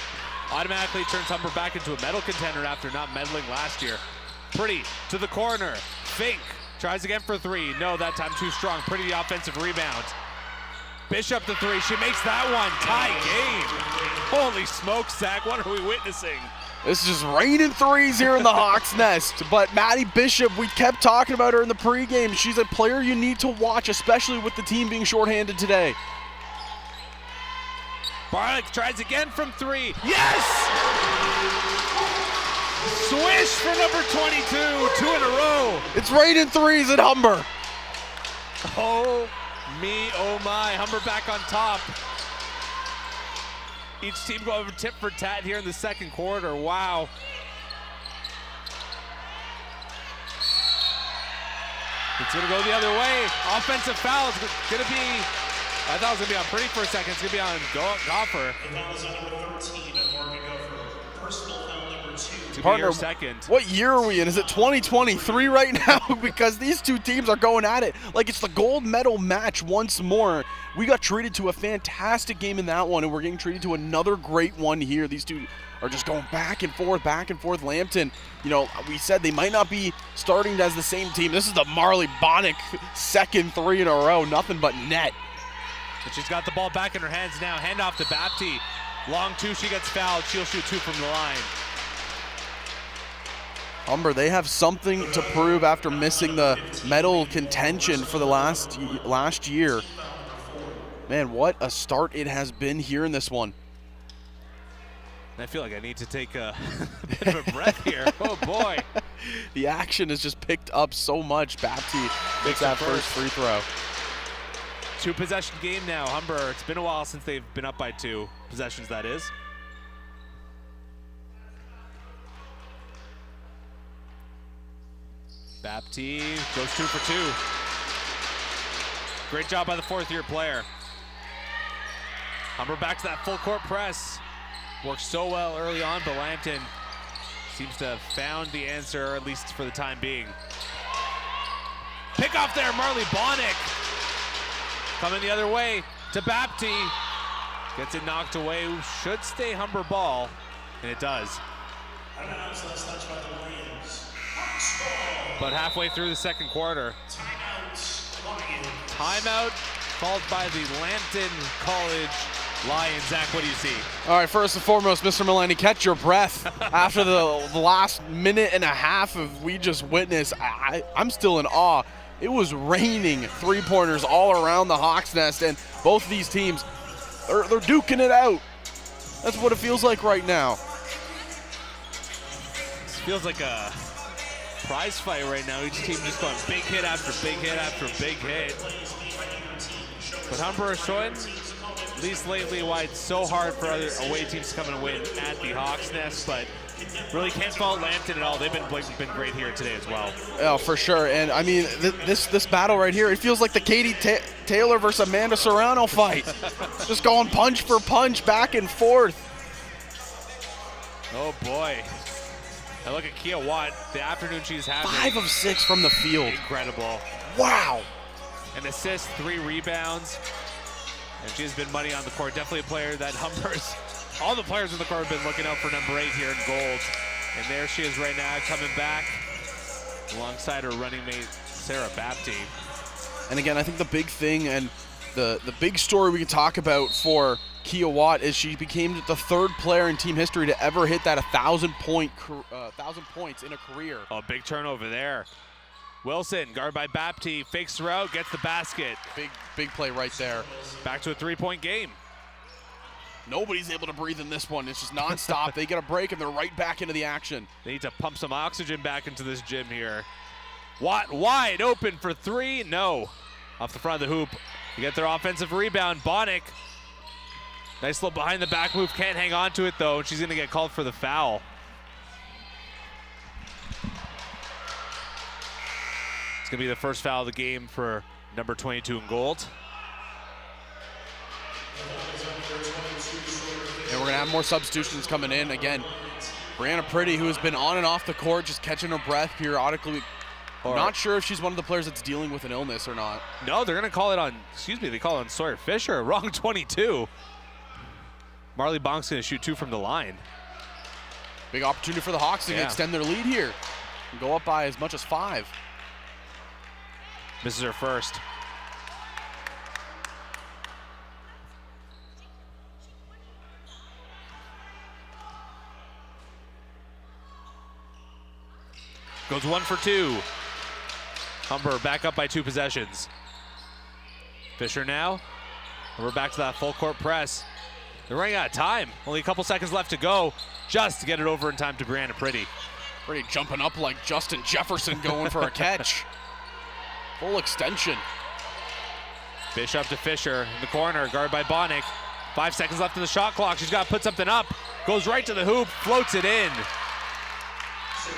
A: Automatically turns Humber back into a medal contender after not medaling last year. Priddy to the corner. Fink tries again for 3. No, that time too strong. Priddy the offensive rebound. Bishop the 3. She makes that one. Tie game. Holy smokes, Zach. What are we witnessing?
B: This is just raining threes here in the Hawks' nest. But Maddie Bishop, we kept talking about her in the pregame. She's a player you need to watch, especially with the team being shorthanded today.
A: Barlick tries again from 3. Yes! Swish for number 22. 2 in a row.
B: It's raining threes at Humber.
A: Oh me, oh my. Humber back on top. Each team go over tit for tat here in the second quarter. Wow. It's going to go the other way. Offensive foul is going to be, I thought it was going to be on Priddy for a second. It's going to be on Goffer.
C: The foul is on number 13 of Morgan Gopher. Personal foul number 2.
B: Partner,
A: second.
B: What year are we in? Is it 2023 right now? Because these two teams are going at it like it's the gold medal match once more. We got treated to a fantastic game in that one, and we're getting treated to another great one here. These two are just going back and forth, back and forth. Lambton, you know, we said they might not be starting as the same team. This is the Marley Bonnet second 3 in a row, nothing but net.
A: And she's got the ball back in her hands now. Hand off to Bapti. Long 2, she gets fouled. She'll shoot 2 from the line.
B: Humber, they have something to prove after missing the medal contention for the last year. Man, what a start it has been here in this one.
A: I feel like I need to take a bit of a breath here. Oh boy.
B: The action has just picked up so much. Bapti makes that first free throw.
A: 2-possession game now. Humber, it's been a while since they've been up by 2 possessions, that is. Bapti goes 2 for 2. Great job by the 4th-year player. Humber back to that full court press. Worked so well early on, but Lambton seems to have found the answer, at least for the time being. Pick off there, Marley Bonnick. Coming the other way to Bapti. Gets it knocked away. Should stay Humber ball, and it does. But halfway through the second quarter, timeout called by the Lambton College Lions. Zach, what do you see?
B: All right, first and foremost, Mr. Milani, catch your breath. After the last minute and a half of we just witnessed, I'm still in awe. It was raining three-pointers all around the Hawks Nest, and both of these teams, they're duking it out. That's what it feels like right now.
A: This feels like a prize fight right now. Each team just going big hit after big hit after big hit. But Humber is showing, at least lately, why it's so hard for other away teams to come and win at the Hawks Nest, but really can't fault Lambton at all. They've been great here today as well.
B: Oh, for sure. And I mean, this battle right here, it feels like the Katie Taylor versus Amanda Serrano fight. Just going punch for punch, back and forth.
A: Oh boy. Now look at Kia Watt, the afternoon she's having.
B: 5 of 6 from the field.
A: Incredible.
B: Wow.
A: An assist, 3 rebounds. And she's been money on the court. Definitely a player that Humber's, all the players on the court have been looking out for number 8 here in gold. And there she is right now, coming back alongside her running mate, Sarah Bapti.
B: And again, I think the big thing and the big story we can talk about for Kia Watt is she became the 3rd player in team history to ever hit that 1,000 points in a career.
A: Oh, big turnover there. Wilson, guarded by Bapti, fakes her out, gets the basket.
B: Big play right there.
A: Back to a 3-point game.
B: Nobody's able to breathe in this one. It's just nonstop. They get a break and they're right back into the action.
A: They need to pump some oxygen back into this gym here. Watt wide open for 3. No. Off the front of the hoop. You get their offensive rebound. Bonnick. Nice little behind the back move. Can't hang on to it though. And she's going to get called for the foul. It's going to be the first foul of the game for number 22 in gold.
B: And we're going to have more substitutions coming in. Again, Brianna Priddy, who has been on and off the court, just catching her breath periodically. Not sure if she's one of the players that's dealing with an illness or not.
A: No, they're going to call it on, they call it on Sawyer Fisher. Wrong 22. Marley Bonk's going to shoot 2 from the line.
B: Big opportunity for the Hawks to extend their lead here and go up by as much as 5.
A: Misses her first. Goes 1 for 2. Humber back up by 2 possessions. Fisher now. We're back to that full court press. They're running out of time. Only a couple seconds left to go just to get it over in time to Brianna Priddy.
B: Priddy jumping up like Justin Jefferson going for a catch. Full extension.
A: Bishop to Fisher in the corner, guarded by Bonnick. 5 seconds left in the shot clock. She's got to put something up. Goes right to the hoop, floats it in.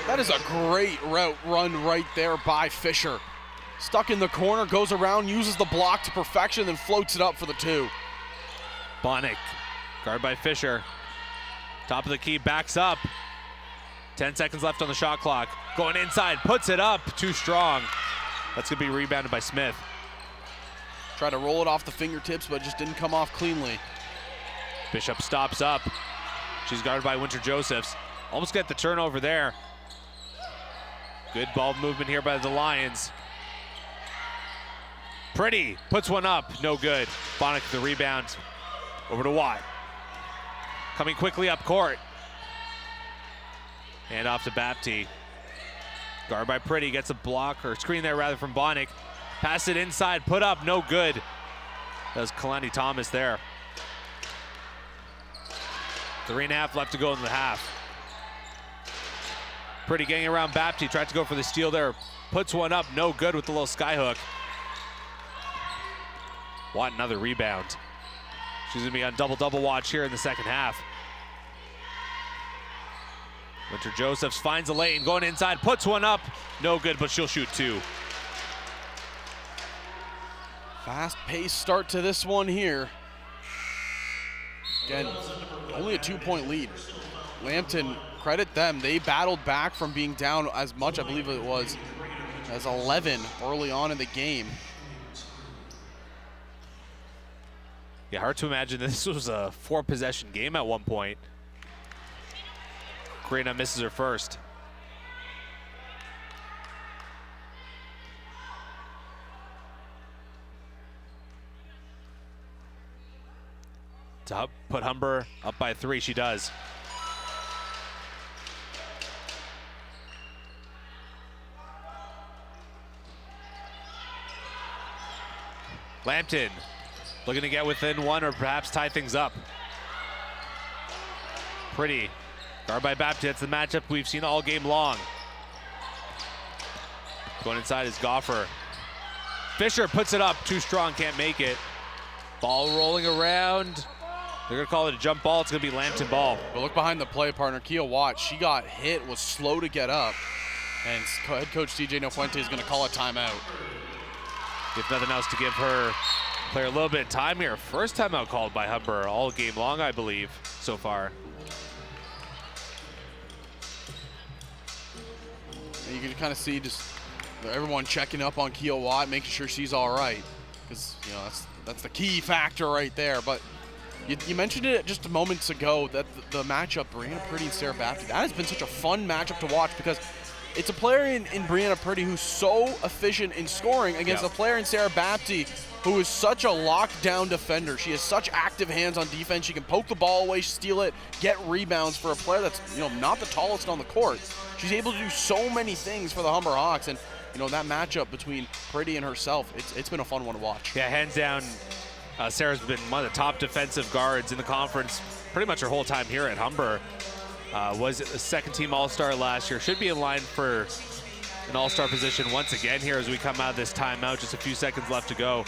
B: That is a great route run right there by Fisher. Stuck in the corner, goes around, uses the block to perfection, then floats it up for the 2.
A: Bonnick, guarded by Fisher. Top of the key, backs up. 10 seconds left on the shot clock. Going inside, puts it up, too strong. That's going to be rebounded by Smith.
B: Tried to roll it off the fingertips, but just didn't come off cleanly.
A: Bishop stops up. She's guarded by Winter Josephs. Almost got the turnover there. Good ball movement here by the Lions. Priddy puts one up, no good. Bonnick the rebound. Over to Watt. Coming quickly up court. And off to Bapti. Guarded by Priddy, gets a block, or screen there rather from Bonnick. Pass it inside, put up, no good. That was Kalani Thomas there. 3.5 left to go in the half. Pretty getting around Bapti, tried to go for the steal there. Puts one up, no good with the little sky hook. Want another rebound. She's gonna be on double-double watch here in the second half. Winter Josephs finds a lane, going inside, puts one up, no good, but she'll shoot two.
B: Fast-paced start to this one here. Again, only a 2-point lead. Lambton, credit them. They battled back from being down as much, I believe it was, as 11 early on in the game.
A: Yeah, hard to imagine this was a 4-possession game at one point. Karina misses her first. To put Humber up by 3, she does. Lambton looking to get within one or perhaps tie things up. Pretty. Guard by Bapti, that's the matchup we've seen all game long. Going inside is Goffer. Fisher puts it up, too strong, can't make it. Ball rolling around. They're gonna call it a jump ball, it's gonna be Lambton ball.
B: But look behind the play, partner. Kia Watt, she got hit, was slow to get up. And head coach CJ Nofuente is gonna call a timeout.
A: If nothing else, to give her player a little bit of time here. First timeout called by Humber all game long, I believe, so far.
B: And you can kind of see just everyone checking up on Kia Watt, making sure she's all right. Because, you know, that's the key factor right there. But you mentioned it just moments ago that the matchup, Brianna Priddy and Sarah Bapti, that has been such a fun matchup to watch because it's a player in Brianna Priddy who's so efficient in scoring against a player in Sarah Bapti who is such a lockdown defender. She has such active hands on defense. She can poke the ball away, steal it, get rebounds for a player that's, you know, not the tallest on the court. She's able to do so many things for the Humber Hawks, and you know that matchup between Priddy and herself, it's been a fun one to watch.
A: Yeah, hands down, Sarah's been one of the top defensive guards in the conference pretty much her whole time here at Humber. Was a second-team All-Star last year. Should be in line for an All-Star position once again here as we come out of this timeout. Just a few seconds left to go.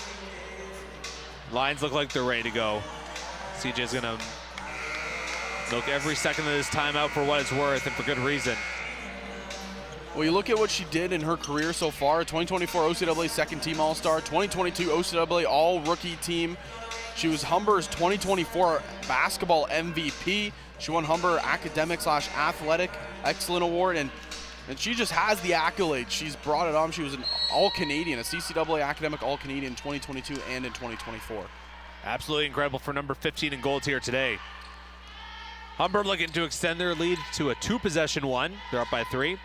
A: Lions look like they're ready to go. CJ's gonna milk every second of this timeout for what it's worth, and for good reason.
B: Well, you look at what she did in her career so far. 2024 OCAA second-team All-Star, 2022 OCAA All-Rookie Team. She was Humber's 2024 basketball MVP. She won Humber Academic/Athletic Excellent Award, and she just has the accolades. She's brought it on. She was an All-Canadian, a CCAA Academic All-Canadian in 2022 and in 2024.
A: Absolutely incredible for number 15 in gold here today. Humber looking to extend their lead to a 2-possession one. They're up by 3.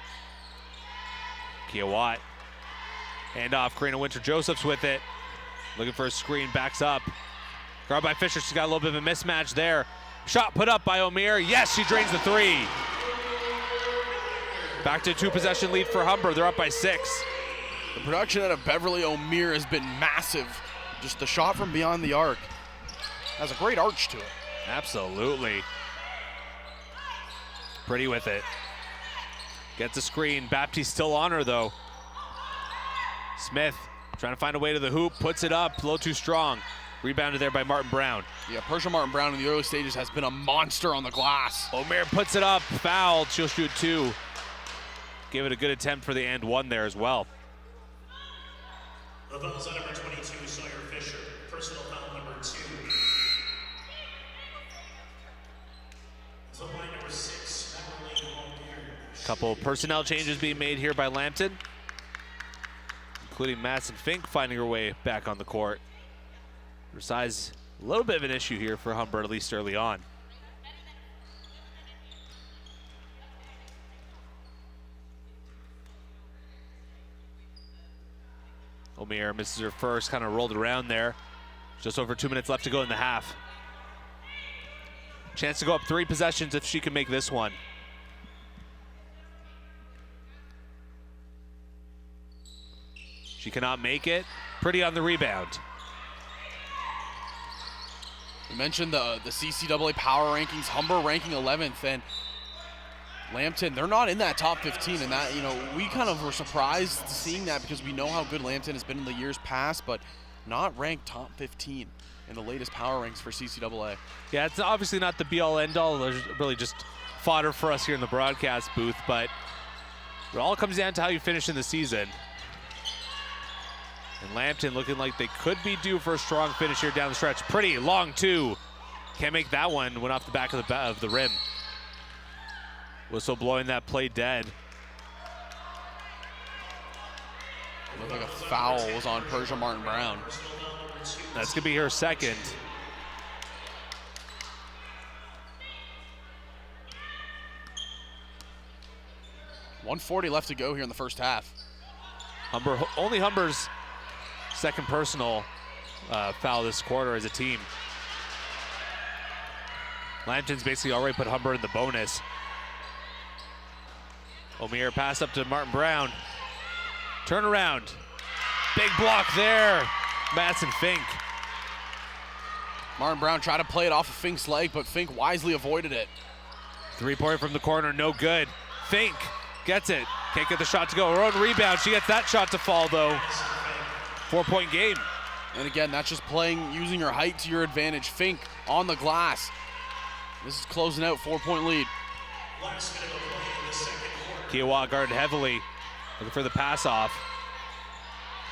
A: Kia Watt. Hand off, Karina Winter-Josephs with it. Looking for a screen, backs up. Guard by Fisher, she's got a little bit of a mismatch there. Shot put up by O'Meara. Yes, she drains the 3. Back to a 2-possession lead for Humber. They're up by 6.
B: The production out of Beverly O'Meara has been massive. Just the shot from beyond the arc has a great arch to it.
A: Absolutely. Pretty with it. Gets a screen. Bapti's still on her, though. Smith trying to find a way to the hoop. Puts it up. A little too strong. Rebounded there by Martin Brown.
B: Yeah, Persia Martin Brown in the early stages has been a monster on the glass.
A: O'Meara puts it up. Fouled. She'll shoot 2. Give it a good attempt for the and 1 there as well.
C: The foul's on number 22, Sawyer Fisher. Personal foul number 2. So line number 6,
A: Couple personnel changes being made here by Lambton, including Madison Fink finding her way back on the court. Her size, a little bit of an issue here for Humber, at least early on. O'Meara misses her first, kind of rolled around there. Just over 2 minutes left to go in the half. Chance to go up 3 possessions if she can make this one. She cannot make it. Pretty on the rebound.
B: You mentioned the CCAA power rankings, Humber ranking 11th, and Lambton, they're not in that top 15, and that, you know, we kind of were surprised seeing that because we know how good Lambton has been in the years past, but not ranked top 15 in the latest power ranks for CCAA.
A: Yeah, it's obviously not the be-all, end-all. There's really just fodder for us here in the broadcast booth, but it all comes down to how you finish in the season. And Lambton looking like they could be due for a strong finish here down the stretch. Pretty long two. Can't make that one. Went off the back of the rim. Whistle blowing that play dead.
B: Looked like a foul was on Persia Martin Brown.
A: That's gonna be her second.
B: .140 left to go here in the first half.
A: Only Humber's second personal foul this quarter as a team. Lambton's basically already put Humber in the bonus. O'Meara pass up to Martin Brown. Turn around. Big block there. Madsen Fink.
B: Martin Brown tried to play it off of Fink's leg, but Fink wisely avoided it.
A: 3-point from the corner, no good. Fink gets it. Can't get the shot to go. Her own rebound. She gets that shot to fall, though. 4-point game.
B: And again, that's just playing, using your height to your advantage. Fink on the glass. This is closing out, 4-point lead.
A: Kiowa guarded heavily, looking for the pass off.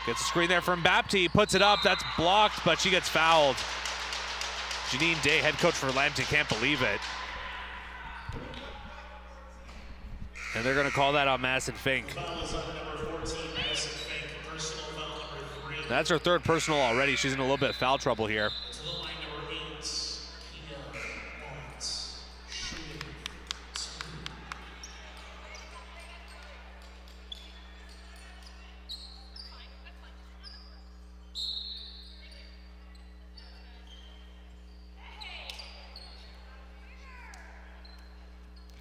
A: Gets a screen there from Bapti, puts it up, that's blocked, but she gets fouled. Janine Day, head coach for Lambton, can't believe it. And they're gonna call that on Madsen Fink. That's her third personal already. She's in a little bit of foul trouble here.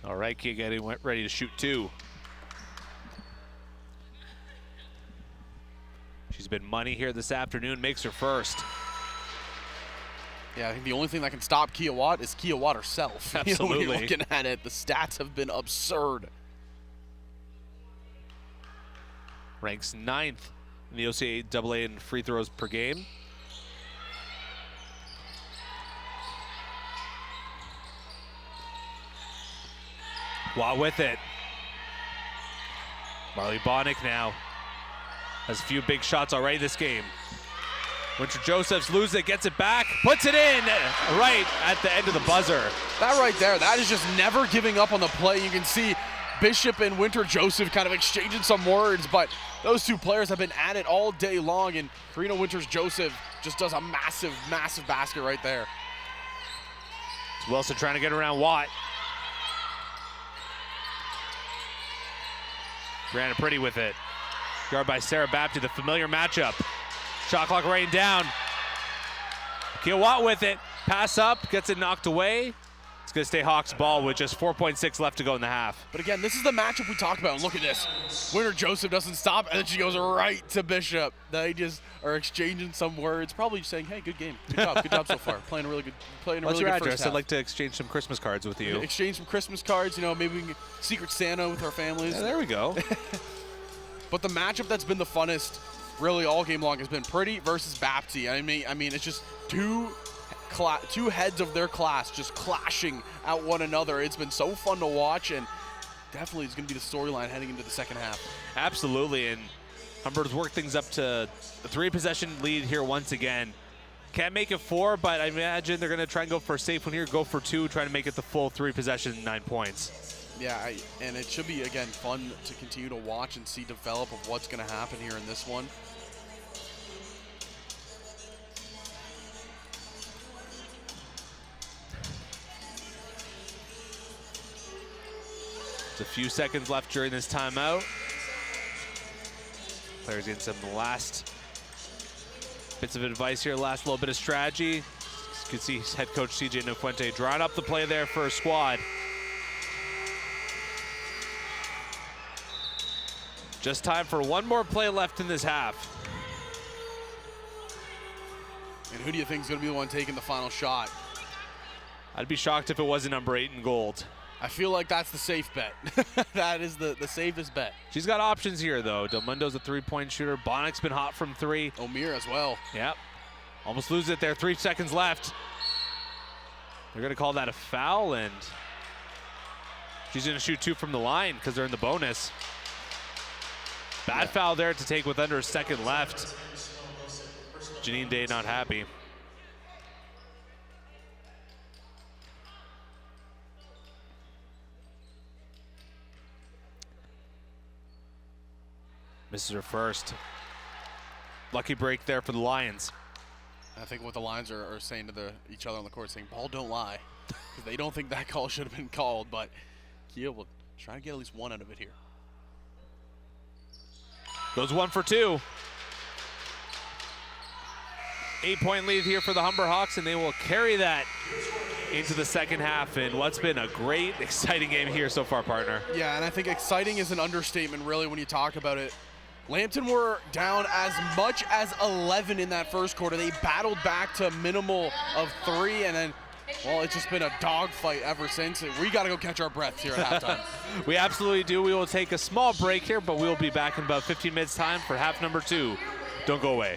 A: All right, Kia getting ready to shoot two. She's been money here this afternoon, makes her first.
B: Yeah, I think the only thing that can stop Kia Watt is Kia Watt herself.
A: Absolutely.
B: You know, when you're looking at it, the stats have been absurd.
A: Ranks 9th in the OCAA in free throws per game. Watt with it. Marley Bonnick now has a few big shots already this game. Winter Josephs loses it, gets it back, puts it in right at the end of the buzzer.
B: That right there, that is just never giving up on the play. You can see Bishop and Winter Joseph kind of exchanging some words, but those two players have been at it all day long, and Karina Winters Joseph just does a massive, massive basket right there.
A: It's Wilson trying to get around Watt. Brianna Pretty with it. Guard by Sarah Bapti, the familiar matchup. Shot clock raining down. Kia Watt with it. Pass up, gets it knocked away. It's going to stay Hawks ball with just 4.6 left to go in the half.
B: But again, this is the matchup we talked about. And look at this. Winter Joseph doesn't stop, and then she goes right to Bishop. They just are exchanging some words, probably saying, hey, good game. Good job so far. Playing a really good first half.
A: What's your address? I'd like to exchange some Christmas cards with you.
B: Exchange some Christmas cards, you know, maybe we can Secret Santa with our families.
A: Yeah, there we go.
B: But the matchup that's been the funnest really all game long has been Pretty versus Bapti. I mean, it's just two heads of their class just clashing at one another. It's been so fun to watch, and definitely it's going to be the storyline heading into the second half.
A: Absolutely, and Humber's worked things up to a 3-possession lead here once again. Can't make it 4, but I imagine they're going to try and go for a safe one here, go for 2, try to make it the full 3-possession, 9 points.
B: Yeah, and it should be, again, fun to continue to watch and see develop of what's going to happen here in this one.
A: It's a few seconds left during this timeout. Players getting some last bits of advice here, last little bit of strategy. You can see head coach CJ Nofuente drawing up the play there for a squad. Just time for one more play left in this half.
B: And who do you think is going to be the one taking the final shot?
A: I'd be shocked if it wasn't number 8 in gold.
B: I feel like that's the safe bet. That is the safest bet.
A: She's got options here, though. Del Mundo's a three-point shooter. Bonnick's been hot from three.
B: O'Meara as well.
A: Yep. Almost lose it there. 3 seconds left. They're going to call that a foul, and she's going to shoot 2 from the line because they're in the bonus. Bad foul there to take with under a second left. Janine Day not happy. Misses her first. Lucky break there for the Lions.
B: I think what the Lions are saying to each other on the court, saying, ball don't lie. Because they don't think that call should have been called, but Kia will try to get at least one out of it here.
A: Goes 1 for 2. 8-point lead here for the Humber Hawks, and they will carry that into the second half in what's been a great, exciting game here so far, partner.
B: Yeah, and I think exciting is an understatement, really, when you talk about it. Lambton were down as much as 11 in that first quarter. They battled back to a minimal of 3, and then, well, it's just been a dogfight ever since. We got to go catch our breaths here at halftime.
A: We absolutely do. We will take a small break here, but we'll be back in about 15 minutes' time for half number 2. Don't go away.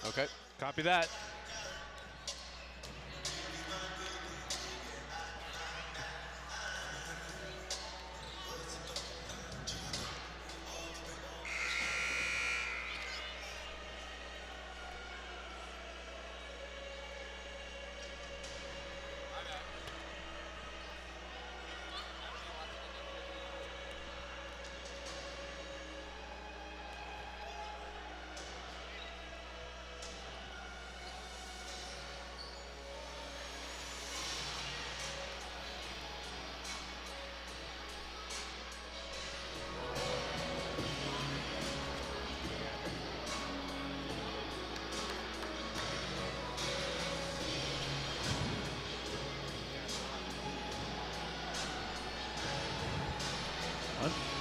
B: Okay.
A: Copy that.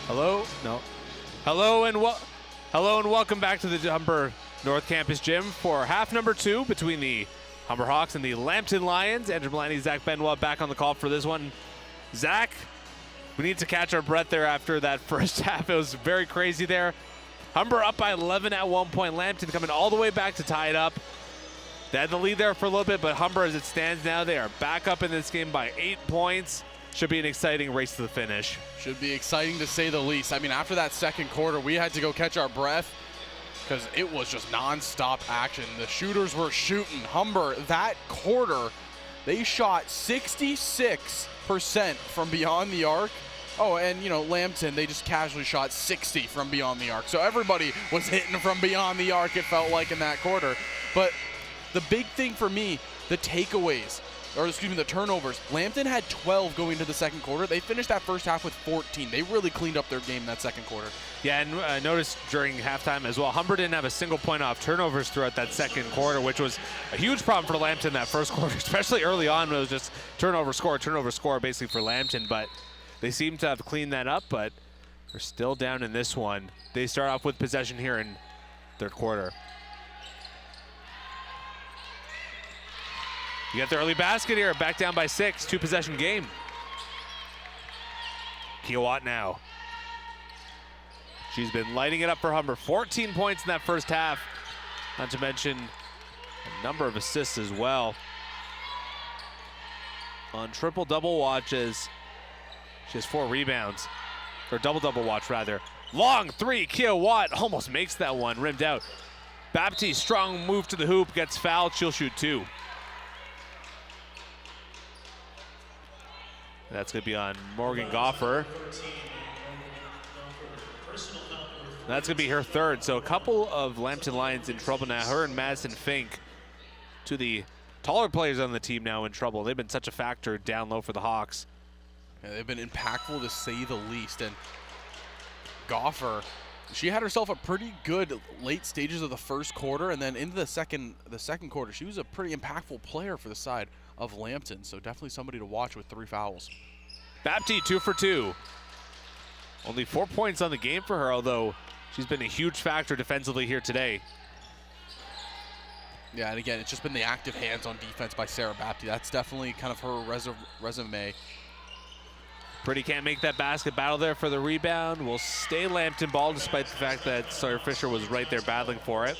A: Hello? No. Hello and welcome back to the Humber North Campus Gym for half number 2 between the Humber Hawks and the Lambton Lions. Andrew Milani, Zach Benoit back on the call for this one. Zach, we need to catch our breath there after that first half. It was very crazy there. Humber up by 11 at one point. Lambton coming all the way back to tie it up. They had the lead there for a little bit, but Humber, as it stands now, they are back up in this game by 8 points. Should be an exciting race to the finish.
B: Should be exciting to say the least. I mean, after that second quarter, we had to go catch our breath because it was just nonstop action. The shooters were shooting. Humber, that quarter, they shot 66% from beyond the arc. Oh, and, you know, Lambton, they just casually shot 60 from beyond the arc. So everybody was hitting from beyond the arc, it felt like, in that quarter. But the big thing for me, the takeaways. Or excuse me, the turnovers. Lambton had 12 going into the second quarter. They finished that first half with 14. They really cleaned up their game that second quarter.
A: Yeah, and I noticed during halftime as well, Humber didn't have a single point off turnovers throughout that second quarter, which was a huge problem for Lambton that first quarter, especially early on when it was just turnover score basically for Lambton. But they seem to have cleaned that up, but they're still down in this one. They start off with possession here in third quarter. You got the early basket here, back down by 6, 2-possession game. Kia Watt now. She's been lighting it up for Humber. 14 points in that first half, not to mention a number of assists as well. On triple-double watches, she has 4 rebounds, or double-double watch rather. Long 3, Kia Watt almost makes that one, rimmed out. Baptiste, strong move to the hoop, gets fouled, she'll shoot 2. That's going to be on Morgan Goffer. That's going to be her third. So a couple of Lambton Lions in trouble now. Her and Madison Fink, two of the taller players on the team, now in trouble. They've been such a factor down low for the Hawks.
B: Yeah, they've been impactful to say the least. And Goffer, she had herself a pretty good late stages of the first quarter, and then into the second quarter, she was a pretty impactful player for the side of Lambton. So definitely somebody to watch with 3 fouls.
A: Baptiste 2 for 2. Only 4 points on the game for her, although she's been a huge factor defensively here today.
B: Yeah, and again, it's just been the active hands on defense by Sarah Baptiste. That's definitely kind of her resume.
A: Pretty can't make that basket, battle there for the rebound. Will stay Lambton ball despite the fact that Sawyer Fisher was right there battling for it.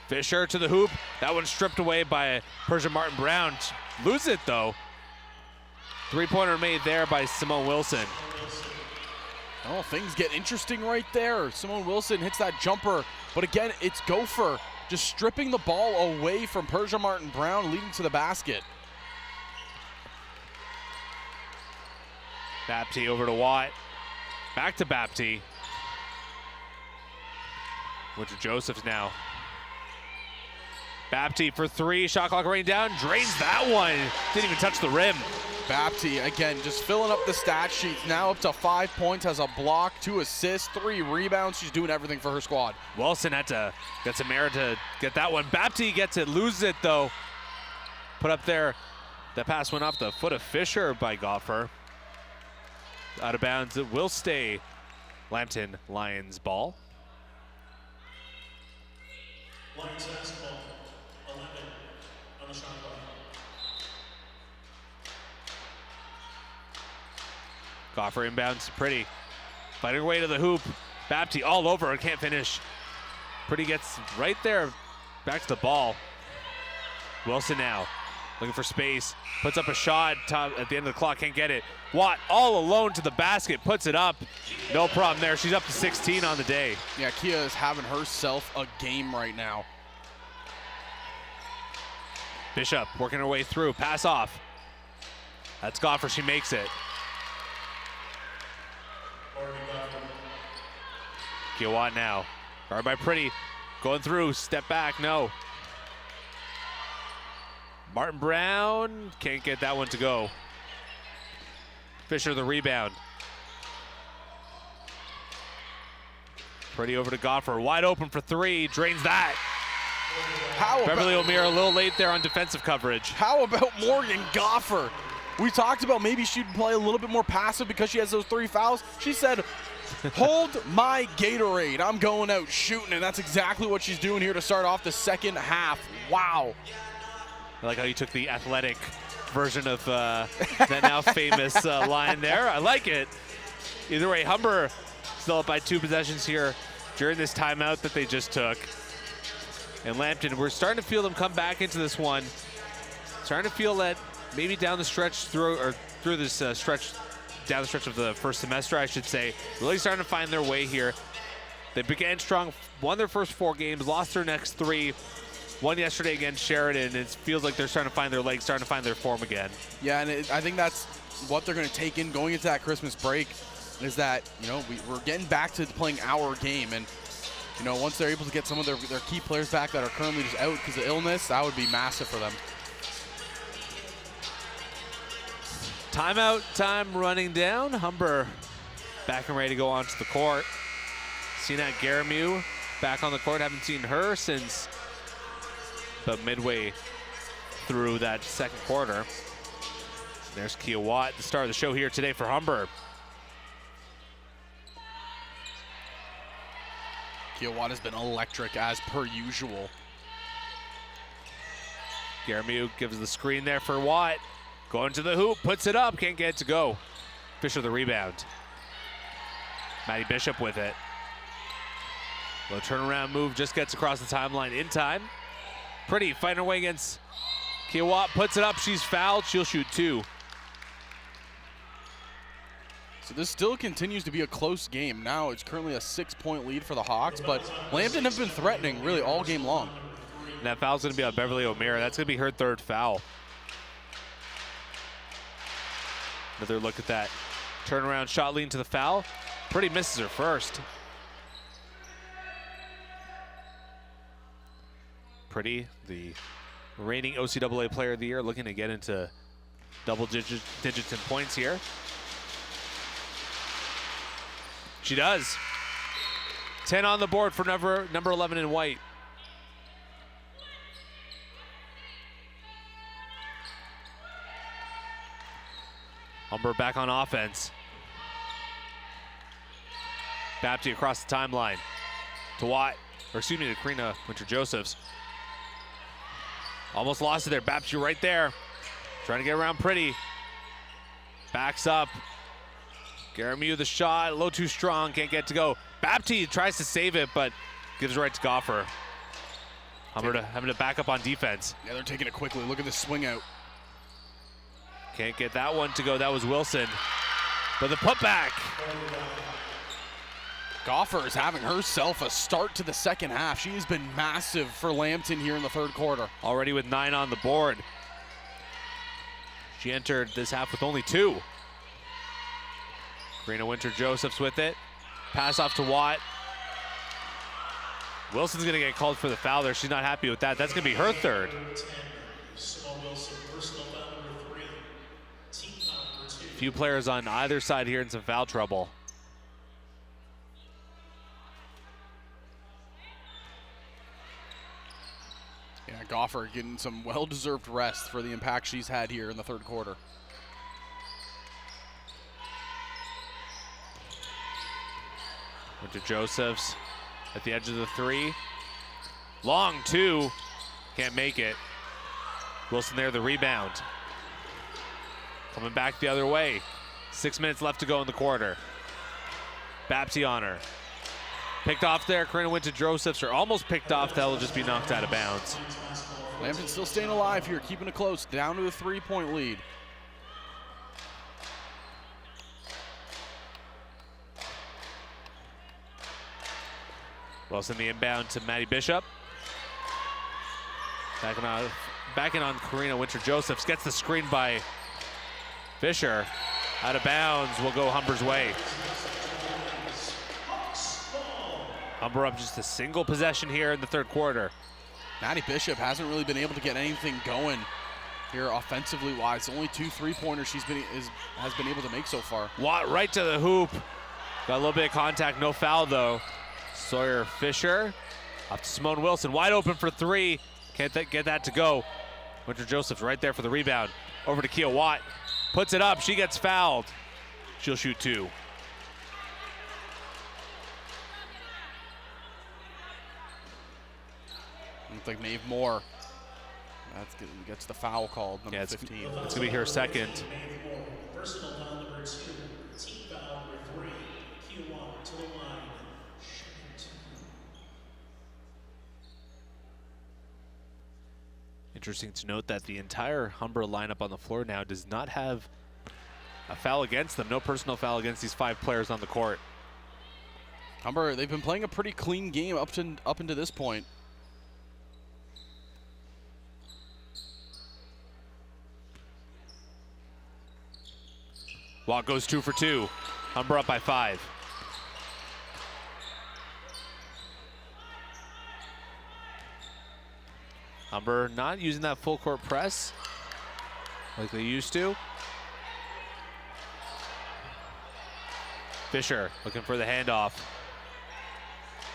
A: Fisher to the hoop. That one stripped away by Persia Martin Brown. Lose it though. 3-pointer made there by Simone Wilson.
B: Oh, things get interesting right there. Simone Wilson hits that jumper, but again, it's Gopher just stripping the ball away from Persia Martin Brown, leading to the basket.
A: Baptiste over to Watt. Back to Baptiste. Went to Josephs now. Baptiste for 3, shot clock running down, drains that one. Didn't even touch the rim.
B: Baptiste, again, just filling up the stat sheets. Now up to 5 points, has a block, 2 assists, 3 rebounds. She's doing everything for her squad.
A: Wilson had to get some air to get that one. Baptiste gets it, loses it though. Put up there, that pass went off the foot of Fisher by Goffer. Out of bounds, it will stay Lambton Lions ball.
C: Lions basketball, 11 on the shot clock.
A: Goffer inbounds, Pretty. Fighting her way to the hoop. Bapti all over her, can't finish. Pretty gets right there, back to the ball. Wilson now, looking for space. Puts up a shot at the end of the clock, can't get it. Watt all alone to the basket, puts it up. No problem there, she's up to 16 on the day.
B: Yeah, Kia is having herself a game right now.
A: Bishop working her way through, pass off. That's Goffer, she makes it. Kia Watt now, guarded by Pretty. Going through, step back, no. Martin Brown can't get that one to go. Fisher the rebound. Pretty over to Goffer, wide open for three, drains that. Beverly O'Meara a little late there on defensive coverage.
B: How about Morgan Goffer? We talked about maybe she'd play a little bit more passive because she has those 3 fouls. She said, hold my Gatorade. I'm going out shooting, and that's exactly what she's doing here to start off the second half. Wow.
A: I like how you took the athletic version of that now famous line there. I like it. Either way, Humber still up by 2 possessions here during this timeout that they just took. And Lambton, we're starting to feel them come back into this one. Starting to feel that maybe down the stretch through this stretch, down the stretch of the first semester, I should say, really starting to find their way here. They began strong, won their first 4 games, lost their next 3. Won yesterday against Sheridan, and it feels like they're starting to find their legs, starting to find their form again. Yeah, and I think that's what they're going to take in going into that Christmas break, is that, you know, we're getting back to playing our game, and, you know, once they're able to get some of their key players back that are currently just out because of illness, that would be massive for them. Timeout time running down. Humber back and ready to go onto the court. Sinat Garamu back on the court. Haven't seen her since about midway through that second quarter. There's Kia Watt, the star of the show here today for Humber.
B: Kia Watt has been electric as per usual.
A: Garamu gives the screen there for Watt. Going to the hoop, puts it up, can't get it to go. Fisher the rebound. Maddie Bishop with it. Low turnaround move, just gets across the timeline in time. Pretty fighting her way against Kia Watt, puts it up, she's fouled, she'll shoot 2.
B: So this still continues to be a close game. Now it's currently a 6-point lead for the Hawks, but Lambton have been threatening really all game long.
A: And that foul's gonna be on Beverly O'Meara. That's gonna be her 3rd foul. Another look at that turnaround shot leading to the foul. Pretty misses her first. Pretty, the reigning OCAA player of the year, looking to get into double digits in points here. She does. 10 on the board for number 11 in white. Humber back on offense. Bapti across the timeline to Watt, or excuse me, to Karina Winter-Josephs. Almost lost it there. Bapti right there. Trying to get around Pretty. Backs up. Garamu the shot, a little too strong, can't get it to go. Bapti tries to save it, but gives it right to Goffer. Humber having to back up on defense.
B: Yeah, they're taking it quickly. Look at the swing out.
A: Can't get that one to go. That was Wilson. But the putback.
B: Goffer is having herself a start to the second half. She has been massive for Lambton here in the 3rd quarter.
A: Already with 9 on the board. She entered this half with only 2. Karina Winter-Josephs with it. Pass off to Watt. Wilson's gonna get called for the foul there. She's not happy with that. That's gonna be her 3rd. Few players on either side here in some foul trouble.
B: Yeah, Goffer getting some well-deserved rest for the impact she's had here in the 3rd quarter.
A: Winter-Josephs at the edge of the 3. Long 2, can't make it. Wilson there, the rebound. Coming back the other way. 6 minutes left to go in the quarter. Bapti on her. Picked off there. Karina Winter-Josephs are almost picked off. That will just be knocked out of bounds.
B: Lambton still staying alive here, keeping it close, down to the 3-point lead.
A: Wilson the inbound to Maddie Bishop. Backing on Karina Winter-Josephs. Gets the screen by Fisher. Out of bounds will go Humber's way. Humber up just a single possession here in the third quarter.
B: Maddie Bishop hasn't really been able to get anything going here offensively wise. Only 2 3-pointers has been able to make so far.
A: Watt right to the hoop. Got a little bit of contact, no foul though. Sawyer Fisher up to Simone Wilson, wide open for 3. Can't get that to go. Winter-Josephs right there for the rebound. Over to Kia Watt, puts it up, she gets fouled. She'll shoot 2.
B: Looks like Maeve Moore. Gets the foul called, number 15.
A: It's going to be her second.
C: Personal foul number 2, team foul number 3, Q1 to the line.
A: Interesting to note that the entire Humber lineup on the floor now does not have a foul against them. No personal foul against these 5 players on the court.
B: Humber, they've been playing a pretty clean game up into this point.
A: Watt goes 2 for 2. Humber up by 5. Humber not using that full court press like they used to. Fisher looking for the handoff.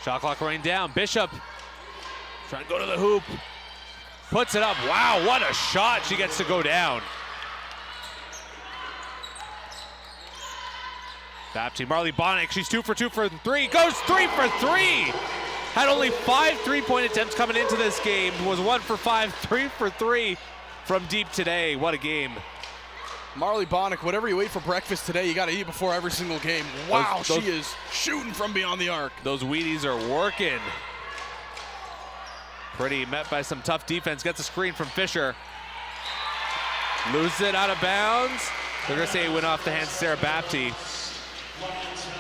A: Shot clock running down. Bishop trying to go to the hoop. Puts it up. Wow, what a shot. She gets to go down. Bapti, Marley Bonnick, she's 2 for 2 for 3. Goes 3 for 3. Had only 5 3-point attempts coming into this game. Was 1 for 5, 3 for 3 from deep today. What a game.
B: Marley Bonnick, whatever you ate for breakfast today, you got to eat before every single game. Wow, she is shooting from beyond the arc.
A: Those Wheaties are working. Pretty met by some tough defense. Gets a screen from Fisher. Loses it out of bounds. They're going to say it went off the hands of Sarah Bapti.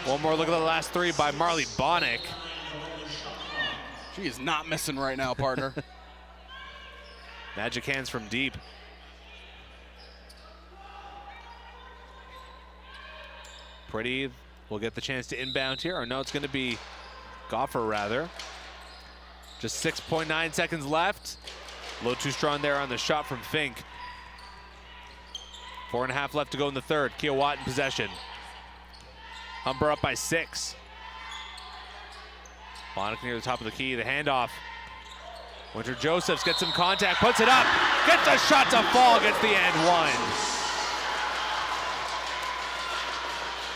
A: One more look at the last 3 by Marley Bonnick.
B: She is not missing right now, partner.
A: Magic hands from deep. Pretty will get the chance to inbound here. Or no, it's going to be Goffer rather. Just 6.9 seconds left. A little too strong there on the shot from Fink. 4.5 left to go in the third. Kia Watt in possession. Humber up by 6. Bonnick near the top of the key, the handoff. Winter-Josephs gets some contact, puts it up, gets a shot to fall, gets the and 1.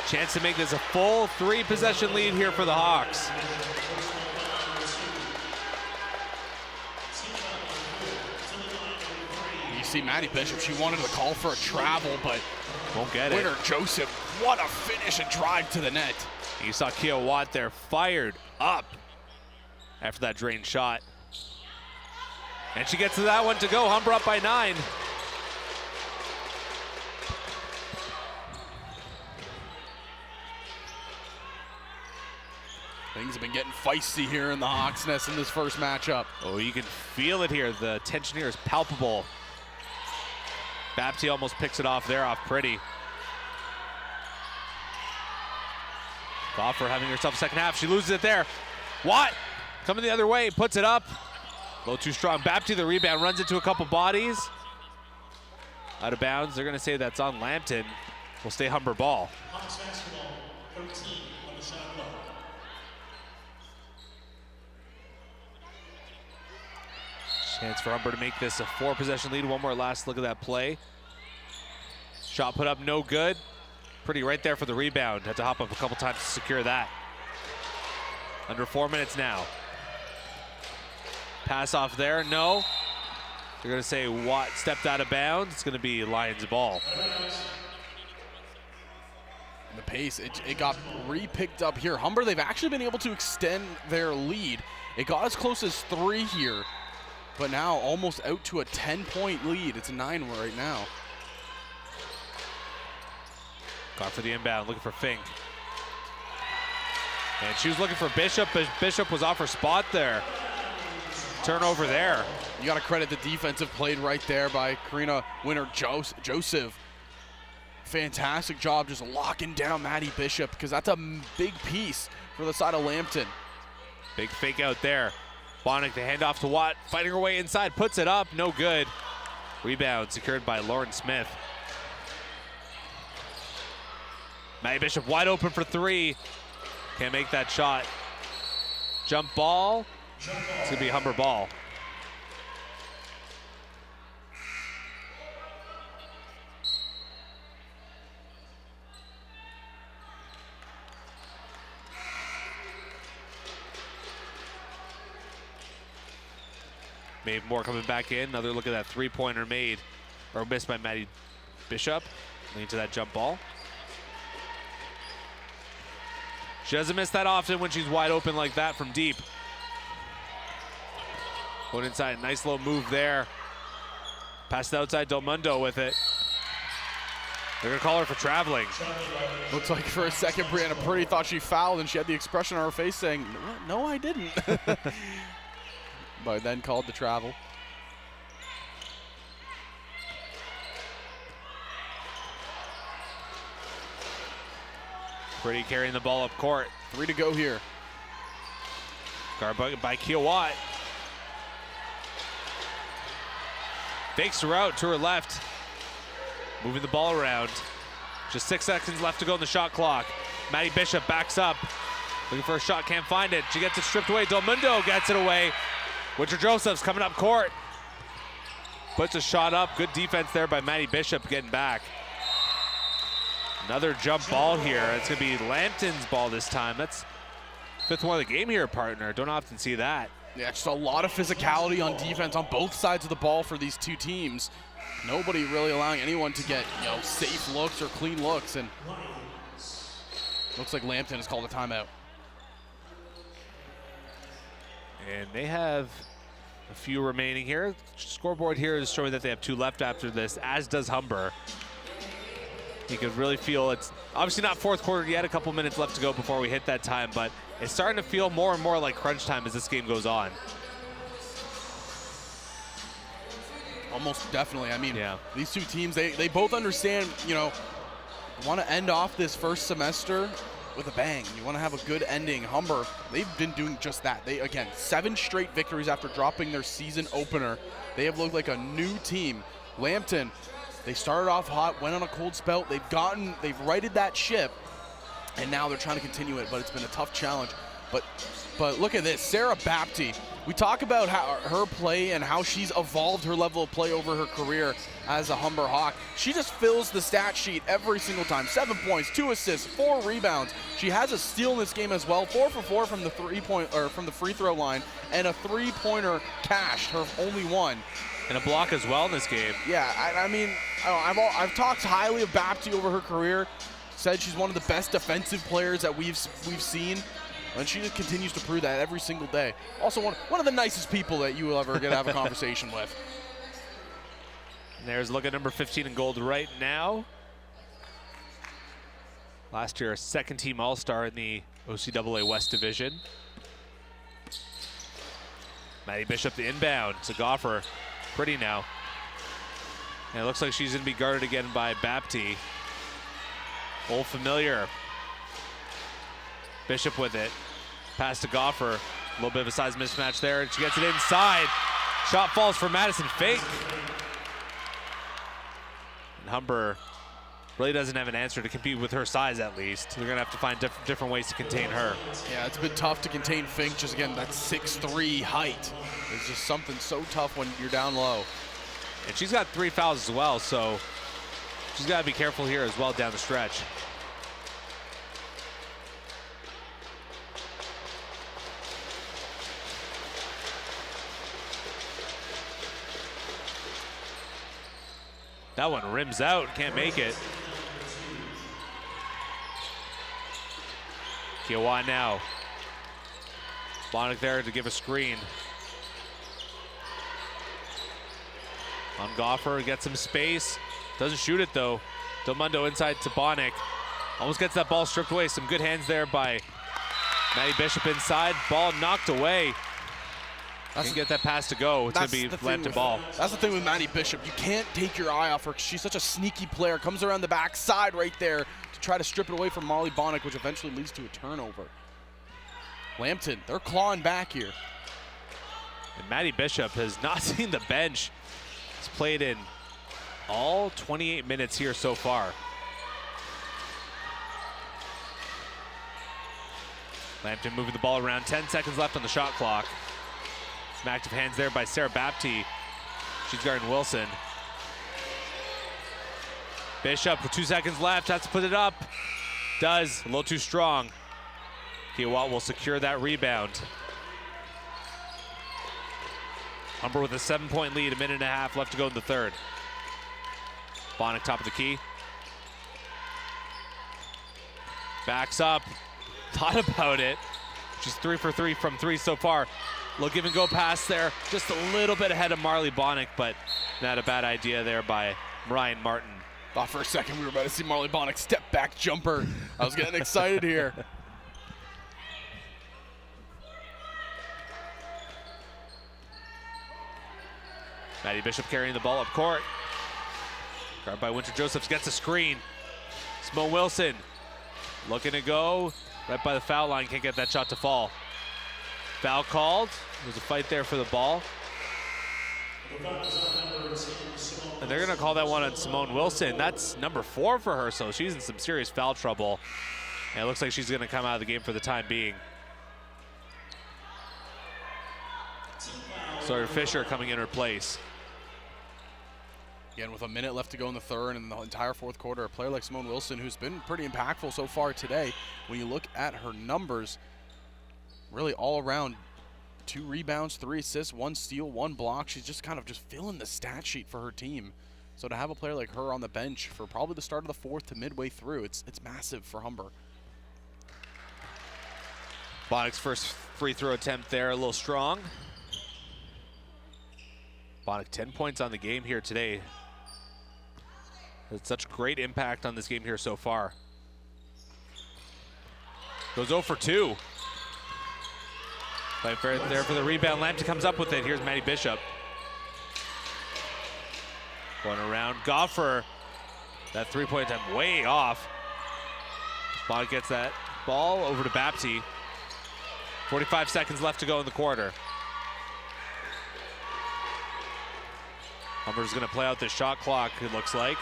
A: Chance to make this a full 3-possession lead here for the Hawks.
B: You see Maddie Bishop, she wanted to call for a travel, but
A: won't get it.
B: Winter-Joseph, what a finish and drive to the net.
A: You saw Kia Watt there fired up after that drained shot. And she gets to that one to go. Humber up by 9.
B: Things have been getting feisty here in the Hawks' nest in this first matchup.
A: Oh, you can feel it here. The tension here is palpable. Bapti almost picks it off there, off Pretty. Goffer having herself a second half. She loses it there. Watt coming the other way, puts it up. A little too strong. Bapti, the rebound, runs into a couple bodies. Out of bounds. They're going to say that's on Lambton. Will stay Humber ball.
C: Hawks basketball, 13 on the shot clock.
A: Chance for Humber to make this a 4-possession lead. One more last look at that play. Shot put up, no good. Pretty right there for the rebound. Had to hop up a couple times to secure that. Under 4 minutes now. Pass off there, no. They're going to say Watt stepped out of bounds. It's going to be Lions ball.
B: And the pace, it got re-picked up here. Humber, they've actually been able to extend their lead. It got as close as 3 here, but now almost out to a 10-point lead. It's a 9 right now.
A: Got for the inbound, looking for Fink. And she was looking for Bishop, but Bishop was off her spot there. Turnover there.
B: You got to credit the defensive play right there by Karina Winter-Joseph. Fantastic job just locking down Maddie Bishop, because that's a big piece for the side of Lambton.
A: Big fake out there. Bonnick, the handoff to Watt, fighting her way inside, puts it up, no good. Rebound secured by Lauren Smith. Maddie Bishop wide open for 3. Can't make that shot. Jump ball. It's gonna be a Humber ball. Maeve Moore coming back in. Another look at that 3-pointer made, or missed by Maddie Bishop. Leading to that jump ball. She doesn't miss that often when she's wide open like that from deep. Going inside, nice little move there. Passed outside, Del Mundo with it. They're gonna call her for traveling.
B: Looks like for a second Brianna Purdy thought she fouled, and she had the expression on her face saying, no, I didn't. But then called the travel.
A: Pretty carrying the ball up court.
B: 3 to go here.
A: Guard by Kia Watt. Fakes her out to her left. Moving the ball around. Just 6 seconds left to go in the shot clock. Maddie Bishop backs up. Looking for a shot, can't find it. She gets it stripped away. Del Mundo gets it away. Winter Joseph's coming up court. Puts a shot up. Good defense there by Maddie Bishop getting back. Another jump ball here. It's going to be Lambton's ball this time. That's 5th one of the game here, partner. Don't often see that.
B: Yeah, just a lot of physicality on defense on both sides of the ball for these 2 teams. Nobody really allowing anyone to get, safe looks or clean looks. And looks like Lambton has called a timeout.
A: And they have a few remaining here. Scoreboard here is showing that they have 2 left after this, as does Humber. You could really feel it's obviously not 4th quarter yet, a couple minutes left to go before we hit that time, but it's starting to feel more and more like crunch time as this game goes on.
B: Almost definitely. I mean,
A: yeah.
B: These 2 teams, they both understand, want to end off this first semester with a bang. You want to have a good ending. Humber, they've been doing just that. They, again, 7 straight victories after dropping their season opener. They have looked like a new team. Lambton, they started off hot, went on a cold spell. They've righted that ship, and now they're trying to continue it, but it's been a tough challenge. But look at this, Sarah Bapty. We talk about how her play and how she's evolved her level of play over her career as a Humber Hawk. She just fills the stat sheet every single time. 7 points, 2 assists, 4 rebounds. She has a steal in this game as well. 4 for 4 from the from the free throw line, and a 3-pointer cashed, her only one.
A: And a block as well in this game.
B: Yeah, I mean, I've talked highly of Bapty over her career. Said she's one of the best defensive players that we've seen. And she just continues to prove that every single day. Also, one of the nicest people that you will ever get to have a conversation with.
A: And there's a look at number 15 in gold right now. Last year, a 2nd-team All-Star in the OCAA West Division. Maddie Bishop, the inbound. It's a Goffer. Pretty now. And it looks like she's going to be guarded again by Bapty. Old familiar. Bishop with it. Pass to Goffer. A little bit of a size mismatch there. And she gets it inside. Shot falls for Madison Fink. And Humber really doesn't have an answer to compete with her size, at least. They're going to have to find different ways to contain her.
B: Yeah, it's been tough to contain Fink. Just, again, that 6'3" height. It's just something so tough when you're down low.
A: And she's got 3 fouls as well, so she's got to be careful here as well down the stretch. That one rims out, can't make it. Kiowa now. Bonnick there to give a screen. On Goffer, gets some space. Doesn't shoot it though. Delmundo inside to Bonnick. Almost gets that ball stripped away. Some good hands there by Maddie Bishop inside. Ball knocked away. Can get that pass to go. It's going to be Lambton ball.
B: That's the thing with Maddie Bishop. You can't take your eye off her. She's such a sneaky player. Comes around the back side right there to try to strip it away from Molly Bonnick, which eventually leads to a turnover. Lambton, they're clawing back here.
A: And Maddie Bishop has not seen the bench. He's played in all 28 minutes here so far. Lambton moving the ball around. 10 seconds left on the shot clock. Some active hands there by Sarah Baptiste. She's guarding Wilson. Bishop with 2 seconds left, has to put it up. Does, a little too strong. Kiowa will secure that rebound. Humber with a 7-point lead, 1.5 minutes left to go in the third. Bonnick top of the key. Backs up, thought about it. She's 3 for 3 from 3 so far. Little give and go pass there, just a little bit ahead of Marley Bonnick, but not a bad idea there by Ryan Martin.
B: Thought for a second we were about to see Marley Bonnick step back jumper. I was getting excited here.
A: Maddie Bishop carrying the ball up court. Guarded by Winter Josephs, gets a screen. Simone Wilson looking to go right by the foul line, can't get that shot to fall. Foul called. There's a fight there for the ball. And they're going to call that one on Simone Wilson. That's number 4 for her, so she's in some serious foul trouble. And it looks like she's going to come out of the game for the time being. Sawyer Fisher coming in her place.
B: Again, with a minute left to go in the third and the entire fourth quarter, a player like Simone Wilson, who's been pretty impactful so far today, when you look at her numbers, really all around, 2 rebounds, 3 assists, 1 steal, 1 block. She's just kind of just filling the stat sheet for her team. So to have a player like her on the bench for probably the start of the fourth to midway through, it's massive for Humber.
A: Bonnick's first free throw attempt there, a little strong. Bonnick 10 points on the game here today. Had such great impact on this game here so far. Goes 0 for 2. Right there for the rebound. Lambton comes up with it. Here's Maddie Bishop. Going around. Goffer. That 3-point attempt way off. Bonnick gets that ball over to Baptiste. 45 seconds left to go in the quarter. Humber's going to play out this shot clock, it looks like.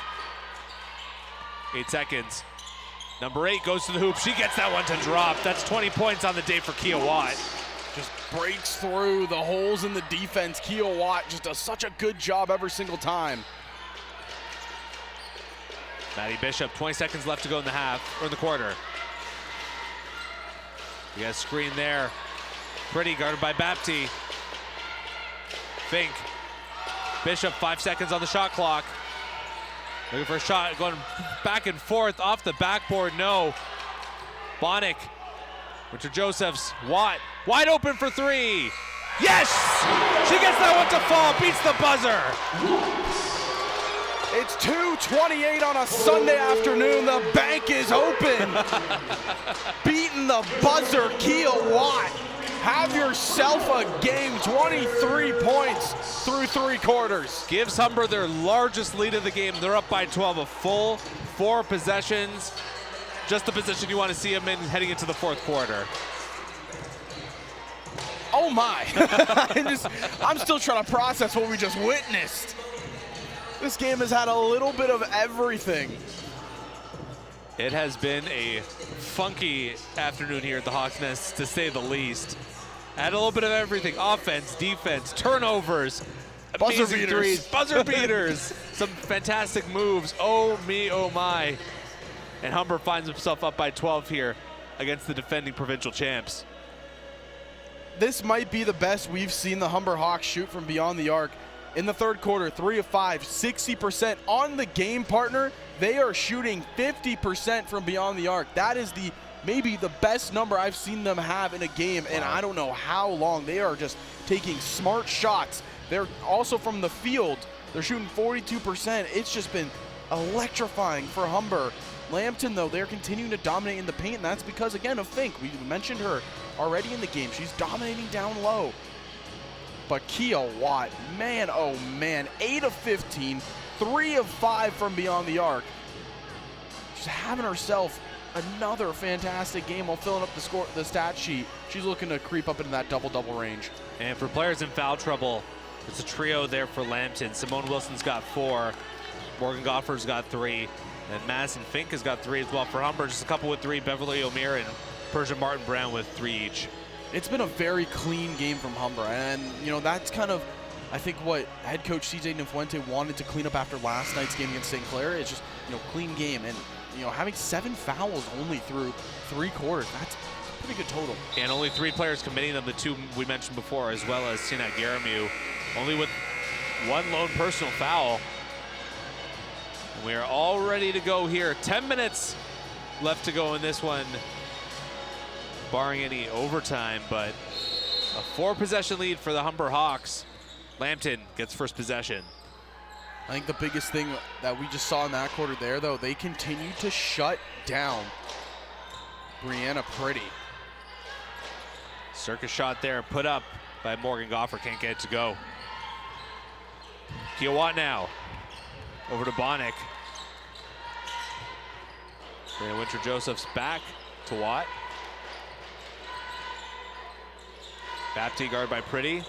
A: 8 seconds. Number 8 goes to the hoop. She gets that one to drop. That's 20 points on the day for Kia Watt.
B: Just breaks through the holes in the defense. Kia Watt just does such a good job every single time.
A: Maddie Bishop, 20 seconds left to go in the half, or in the quarter. We got a screen there. Pretty guarded by Baptiste. Fink. Bishop, 5 seconds on the shot clock. Looking for a shot, going back and forth off the backboard, no. Bonnick, Winter Josephs, Watt, wide open for 3. Yes! She gets that one to fall, beats the buzzer.
B: It's 2:28 on a Sunday afternoon. The bank is open. Beating the buzzer, Kia Watt. Have yourself a game, 23 points through 3 quarters.
A: Gives Humber their largest lead of the game. They're up by 12, a full 4 possessions. Just the position you want to see them in heading into the fourth quarter.
B: Oh my, I'm still trying to process what we just witnessed. This game has had a little bit of everything.
A: It has been a funky afternoon here at the Hawks Nest, to say the least. Had a little bit of everything: offense, defense, turnovers,
B: buzzer
A: amazing
B: beaters.
A: threes, buzzer beaters, some fantastic moves. Oh me, oh my. And Humber finds himself up by 12 here against the defending provincial champs.
B: This might be the best we've seen the Humber Hawks shoot from beyond the arc. In the third quarter, 3 of 5, 60% on the game, partner. They are shooting 50% from beyond the arc. That is the maybe the best number I've seen them have in a game, and I don't know how long. They are just taking smart shots. They're also from the field. They're shooting 42%. It's just been electrifying for Humber. Lambton, though, they're continuing to dominate in the paint, and that's because, again, of Fink. We mentioned her already in the game. She's dominating down low. But Kia Watt, man, oh man, 8 of 15, 3 of 5 from beyond the arc. She's having herself another fantastic game while filling up the stat sheet. She's looking to creep up into that double-double range.
A: And for players in foul trouble, it's a trio there for Lambton. Simone Wilson's got 4, Morgan Goffer's got 3, and Madison Fink has got 3 as well. For Humber, just a couple with 3, Beverly O'Meara and Persia Martin Brown with 3 each.
B: It's been a very clean game from Humber, and you know, that's kind of, I think, what head coach CJ Nafuente wanted to clean up after last night's game against St. Clair. It's just, you know, clean game, and you know, having 7 fouls only through 3 quarters, that's a pretty good total.
A: And only 3 players committing them, the 2 we mentioned before, as well as Sinat Garamu, only with 1 lone personal foul. And we are all ready to go here. 10 minutes left to go in this one, barring any overtime, but a 4-possession lead for the Humber Hawks. Lambton gets first possession.
B: I think the biggest thing that we just saw in that quarter there, though, they continue to shut down Brianna Pretty.
A: Circus shot there, put up by Morgan Goffer, can't get it to go. Kia Watt now, over to Bonnick. Brianna Winter-Joseph's back to Watt. Bapti guarded by Pretty.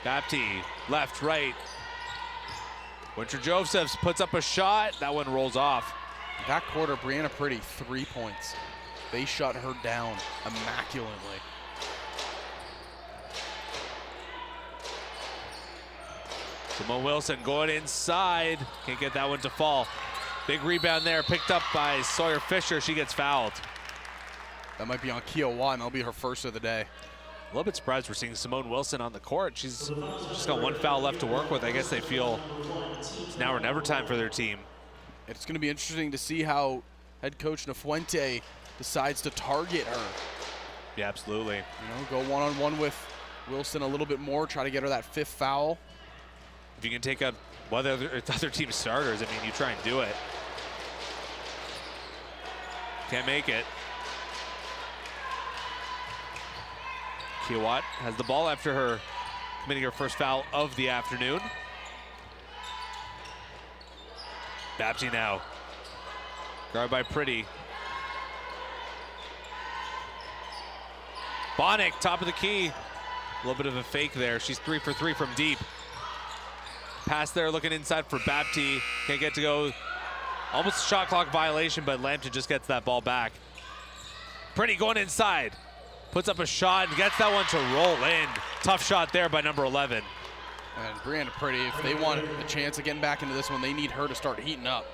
A: Bapti, left, right. Winter-Josephs puts up a shot. That one rolls off.
B: That quarter, Brianna Pretty, 3 points. They shut her down immaculately.
A: Simone Wilson going inside. Can't get that one to fall. Big rebound there, picked up by Sawyer Fisher. She gets fouled.
B: That might be on Kia Watt, and that'll be her first of the day.
A: A little bit surprised we're seeing Simone Wilson on the court. She's just got 1 foul left to work with. I guess they feel it's now or never time for their team.
B: It's going to be interesting to see how head coach Nafuente decides to target her.
A: Yeah, absolutely.
B: You know, go one-on-one with Wilson a little bit more, try to get her that 5th foul.
A: If you can take up other team starters, I mean, you try and do it. Can't make it. Kia Watt has the ball after her committing her first foul of the afternoon. Bapti now. Guarded by Pretty. Bonnick, top of the key. A little bit of a fake there. She's 3 for 3 from deep. Pass there, looking inside for Bapti. Can't get to go. Almost a shot clock violation, but Lambton just gets that ball back. Pretty going inside. Puts up a shot and gets that one to roll in. Tough shot there by number 11.
B: And Brianna Pretty, if they want a chance of getting back into this one, they need her to start heating up.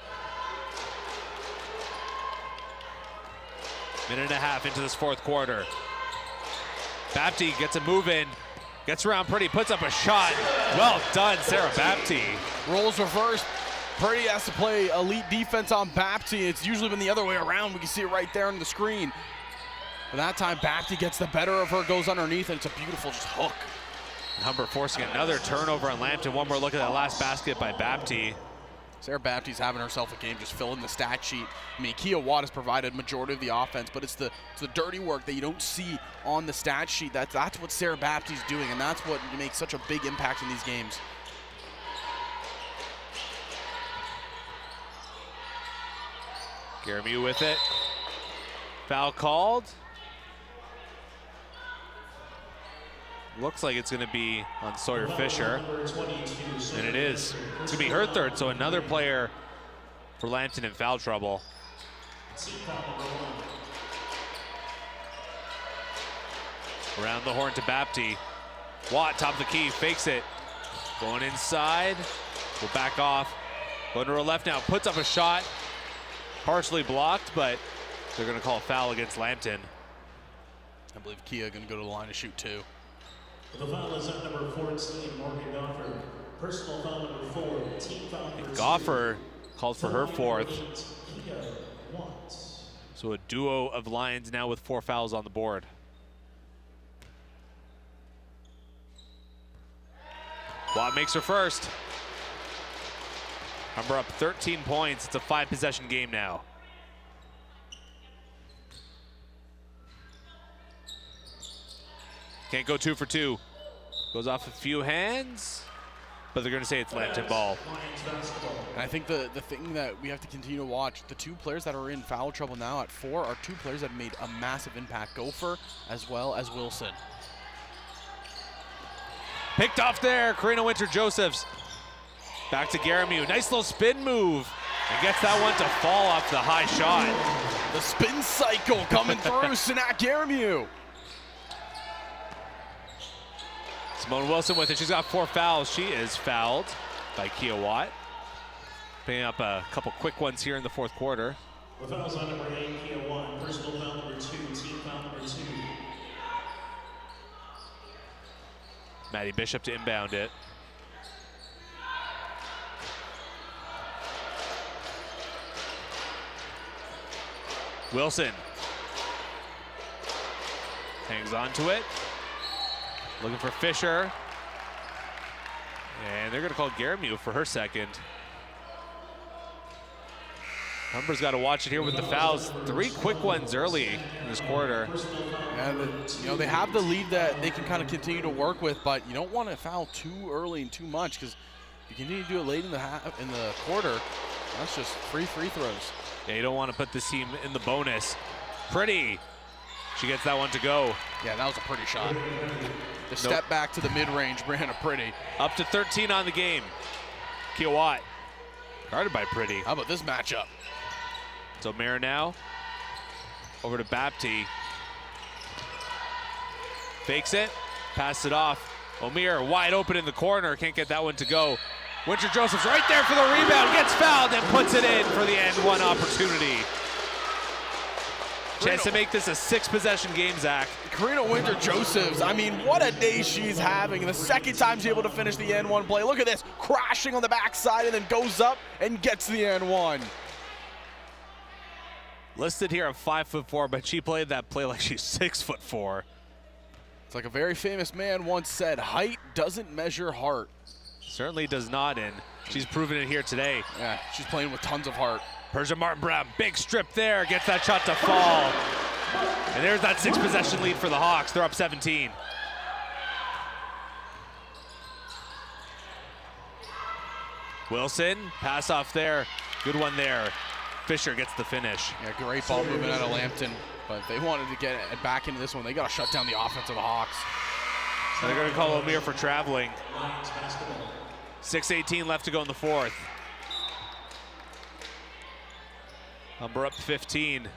A: Minute and a half into this 4th quarter. Bapti gets a move in. Gets around Pretty, puts up a shot. Well done, Sarah Bapti.
B: Rolls reverse. Pretty has to play elite defense on Bapti. It's usually been the other way around. We can see it right there on the screen. But that time, Bapti gets the better of her, goes underneath, and it's a beautiful just hook.
A: Humber forcing another turnover on Lambton. One more look at that last basket by Bapti.
B: Sarah Bapti's having herself a game, just filling the stat sheet. I mean, Kia Watt has provided majority of the offense, but it's the dirty work that you don't see on the stat sheet. That's what Sarah Bapti's doing, and that's what makes such a big impact in these games.
A: Garamu with it. Foul called. Looks like it's going to be on Sawyer Fisher. And it is. It's going to be her 3rd, so another player for Lambton in foul trouble. Around the horn to Bapti. Watt, top of the key, fakes it. Going inside. Will back off. Going to her left now. Puts up a shot. Partially blocked, but they're going to call a foul against Lambton.
B: I believe Kia going to go to the line to shoot 2.
C: The foul is on number 14, Morgan Goffer. Personal foul number 4, team foul number 2.
A: Goffer called for her 4th.
C: Kia Watt.
A: So a duo of Lions now with 4 fouls on the board. Watt makes her first. Humber up 13 points. It's a 5-possession game now. Can't go 2 for 2. Goes off a few hands, but they're going to say it's Lambton ball.
B: And I think the thing that we have to continue to watch, the 2 players that are in foul trouble now at 4 are 2 players that made a massive impact. Gopher as well as Wilson.
A: Picked off there, Karina Winter-Josephs. Back to Garamue, nice little spin move. And gets that one to fall off the high shot.
B: The spin cycle coming through, Sanat Garamue.
A: Simone Wilson with it, she's got 4 fouls. She is fouled by Kia Watt. Picking up a couple quick ones here in the 4th quarter.
C: The fouls on number 8, Kia 1, personal foul number 2, team foul number 2.
A: Maddie Bishop to inbound it. Wilson hangs on to it. Looking for Fisher. And they're going to call Garamue for her second. Humber's got to watch it here with the fouls. 3 quick ones early in this quarter.
B: And you know, they have the lead that they can kind of continue to work with, but you don't want to foul too early and too much, because if you continue to do it late in the quarter, that's just free throws.
A: Yeah, you don't want to put this team in the bonus. Pretty. She gets that one to go.
B: Yeah, that was a pretty shot. The step back to the mid-range, Brianna Pretty.
A: Up to 13 on the game. Kia Watt guarded by Pretty.
B: How about this matchup?
A: So Mara now over to Bapti. Fakes it, passes it off. O'Meara wide open in the corner, can't get that one to go. Winter-Josephs right there for the rebound, gets fouled and puts it in for the end one opportunity. Chance to make this a 6-possession game, Zach.
B: Karina Winter-Josephs, I mean, what a day she's having. The second time she's able to finish the N1 play. Look at this, crashing on the backside and then goes up and gets the N1.
A: Listed here at 5'4", but she played that play like she's 6'4".
B: It's like a very famous man once said, height doesn't measure heart.
A: Certainly does not, and she's proven it here today.
B: Yeah, she's playing with tons of heart.
A: Persia Martin-Brown, big strip there, gets that shot to fall. And there's that 6-possession lead for the Hawks. They're up 17. Wilson, pass off there. Good one there. Fisher gets the finish.
B: Yeah, great ball movement out of Lambton. But if they wanted to get it back into this one, they got to shut down the offense of the Hawks.
A: So they're going to call O'Meara for traveling. 6:18 left to go in the 4th. Humber up 15.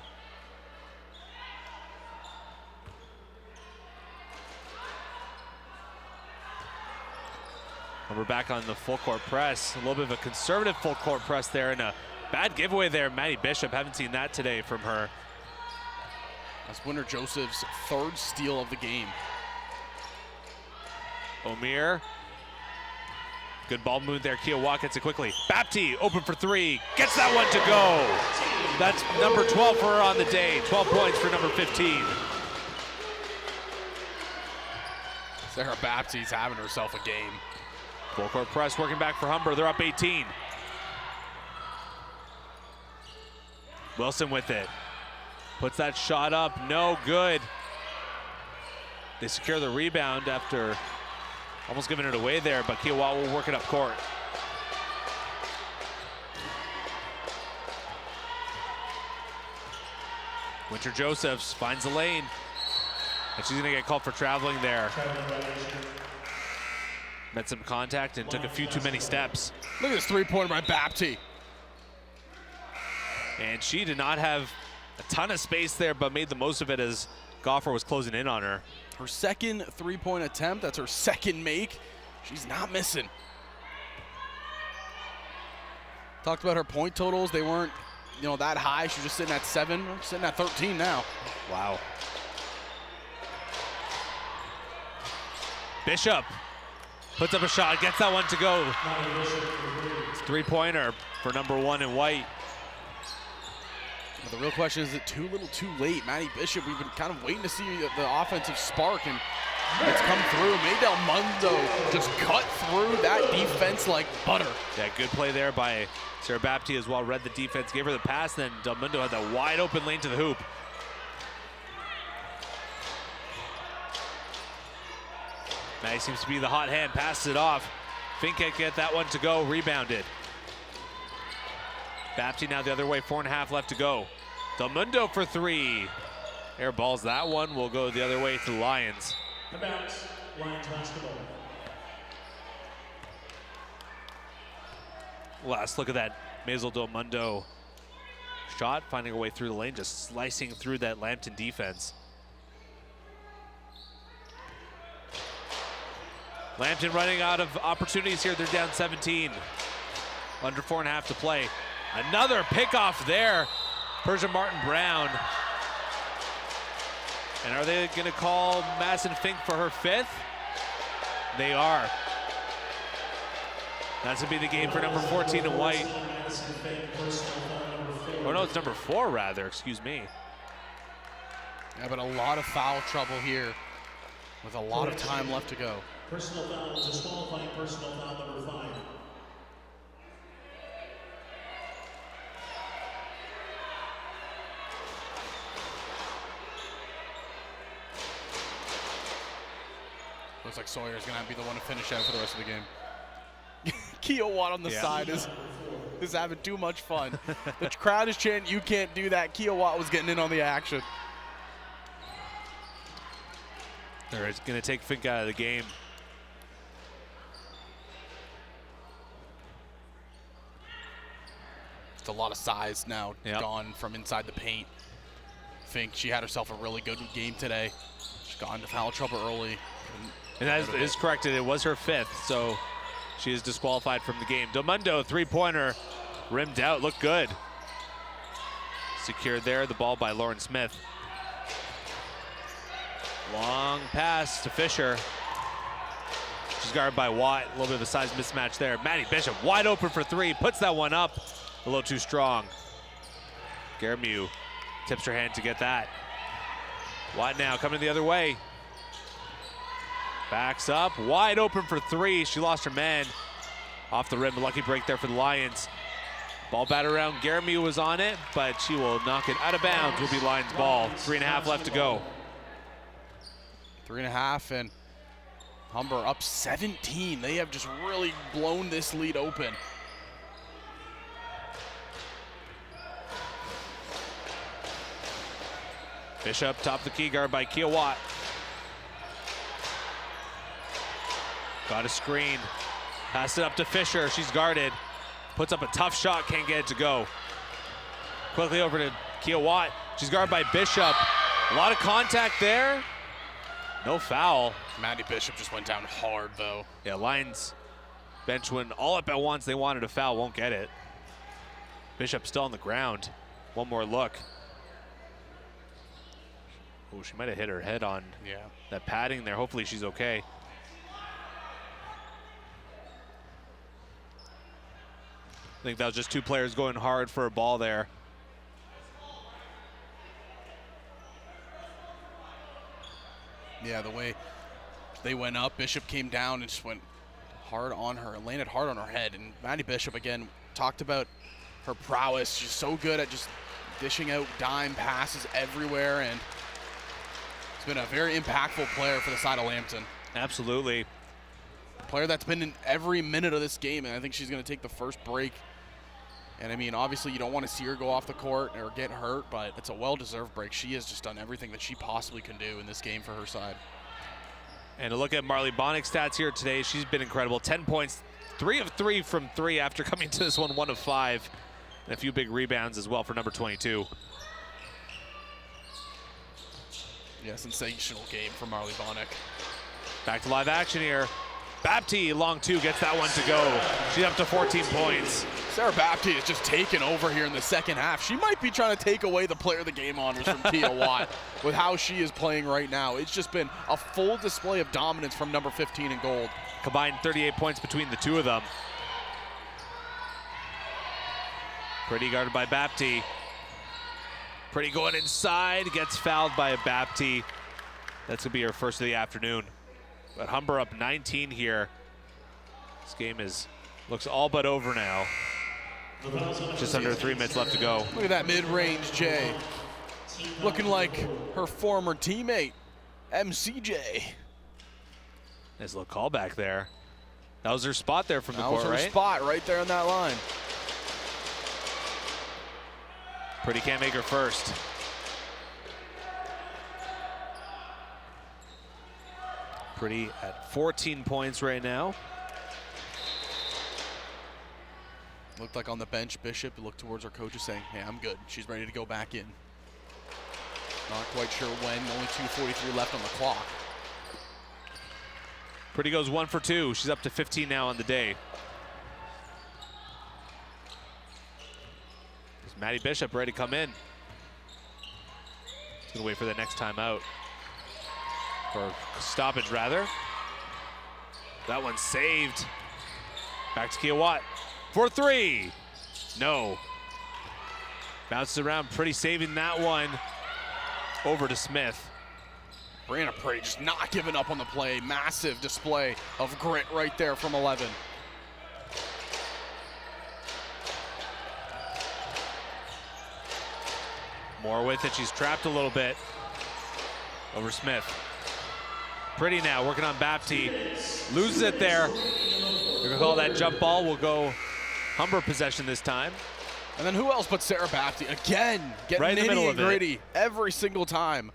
A: Humber back on the full court press. A little bit of a conservative full court press there, and a bad giveaway there. Maddie Bishop, haven't seen that today from her.
B: That's Winter-Josephs' 3rd steal of the game.
A: O'Meara. Good ball movement there. Kia Watt gets it quickly. Bapti open for 3. Gets that one to go. That's number 12 for her on the day. 12 points for number 15.
B: Sarah Bapti's having herself a game.
A: Full court press working back for Humber. They're up 18. Wilson with it. Puts that shot up. No good. They secure the rebound after almost giving it away there, but Kia Watt will work it up court. Winter-Josephs finds the lane, and she's gonna get called for traveling there. Met some contact and took a few too many steps.
B: Look at this 3-pointer by Bapti.
A: And she did not have a ton of space there, but made the most of it as Goffer was closing in on her.
B: Her second 3-point attempt, that's her second make. She's not missing. Talked about her point totals. They weren't, that high. She was just sitting at 7, sitting at 13 now.
A: Wow. Bishop puts up a shot, gets that one to go. It's 3-pointer for number 1 in white.
B: Well, the real question is it too little too late? Maddie Bishop, we've been kind of waiting to see the offensive spark, and it's come through. Del Mundo just cut through that defense like butter.
A: Yeah, good play there by Sarah Bapti as well. Read the defense, gave her the pass, then Del Mundo had that wide open lane to the hoop. Maddie seems to be the hot hand, passes it off. Fink can't get that one to go, rebounded. Bapti now the other way, 4.5 left to go. Del Mundo for 3. Air balls that one, will go the other way to the Lions.
C: About Lions basketball.
A: Last look at that Maisel Del Mundo shot, finding her way through the lane, just slicing through that Lambton defense. Lambton running out of opportunities here. They're down 17. Under 4.5 to play. Another pickoff there. Persia Martin Brown. And are they going to call Madison Fink for her 5th? They are. That's going to be the game for number 14 in white. Oh no, it's number 4 rather, excuse me.
B: Yeah, but a lot of foul trouble here with a lot of time left to go.
C: Personal foul, disqualifying personal foul number 5.
B: Looks like Sawyer's gonna be the one to finish out for the rest of the game. Kia Watt on the side is having too much fun. The crowd is chanting, "You can't do that." Kia Watt was getting in on the action.
A: They're going to take Fink out of the game.
B: It's a lot of size now gone from inside the paint. Fink, she had herself a really good game today. She got into foul trouble early.
A: And that is corrected. It was her 5th, so she is disqualified from the game. Del Mundo, 3-pointer, rimmed out, looked good. Secured there, the ball by Lauren Smith. Long pass to Fisher. She's guarded by Watt. A little bit of a size mismatch there. Maddie Bishop wide open for 3. Puts that one up. A little too strong. Garemu tips her hand to get that. Watt now coming the other way. Backs up. Wide open for 3. She lost her man. Off the rim. A lucky break there for the Lions. Ball batted around. Garemu was on it, but she will knock it out of bounds. Will be Lions ball. 3.5 left to go.
B: 3.5, and Humber up 17. They have just really blown this lead open.
A: Bishop, top of the key, guard by Kia Watt. Got a screen. Pass it up to Fisher. She's guarded. Puts up a tough shot, can't get it to go. Quickly over to Kia Watt. She's guarded by Bishop. A lot of contact there. No foul.
B: Maddie Bishop just went down hard, though.
A: Yeah, Lions bench went all up at once. They wanted a foul, won't get it. Bishop still on the ground. One more look. Oh, she might have hit her head on that padding there. Hopefully she's okay. I think that was just 2 players going hard for a ball there.
B: Yeah, the way they went up, Bishop came down and just went hard on her, landed hard on her head. And Maddie Bishop, again, talked about her prowess. She's so good at just dishing out dime passes everywhere, and it's been a very impactful player for the side of Lambton.
A: Absolutely.
B: A player that's been in every minute of this game, and I think she's going to take the first break. And I mean, obviously you don't want to see her go off the court or get hurt, but it's a well-deserved break. She has just done everything that she possibly can do in this game for her side.
A: And to look at Marley Bonnick's stats here today, she's been incredible. 10 points, 3 of 3 from 3 after coming to this one, 1 of 5. And a few big rebounds as well for number 22.
B: Yeah, sensational game for Marley Bonnick.
A: Back to live action here. Bapti, long 2, gets that one to go. She's up to 14 points.
B: Sarah Bapti is just taking over here in the second half. She might be trying to take away the player of the game honors from Kia Watt with how she is playing right now. It's just been a full display of dominance from number 15 in gold.
A: Combined 38 points between the 2 of them. Pretty guarded by Bapti. Pretty going inside, gets fouled by Bapti. That's gonna be her first of the afternoon. But Humber up 19 here. This game looks all but over now. Just under 3 minutes left to go.
B: Look at that mid-range, Jay. Looking like her former teammate, MCJ.
A: Nice little callback there. That was her spot there from the court, right?
B: That was her spot right there on that line.
A: Pretty can't make her first. Pretty at 14 points right now.
B: Looked like on the bench, Bishop looked towards her coaches saying, hey, I'm good. She's ready to go back in. Not quite sure when, only 2:43 left on the clock.
A: Pretty goes 1 for 2. She's up to 15 now on the day. Is Maddie Bishop ready to come in? She's gonna wait for the next timeout. Or stoppage, rather. That one's saved. Back to Kia Watt. For 3. No. Bounces around, Pretty saving that one. Over to Smith.
B: Brianna Pretty just not giving up on the play. Massive display of grit right there from 11.
A: More with it, she's trapped a little bit. Over Smith. Pretty now, working on Bapti. Loses it there. We're gonna call that jump ball. We'll go Humber possession this time.
B: And then who else but Sarah Bapti? Again, getting
A: right in the middle of
B: gritty every single time.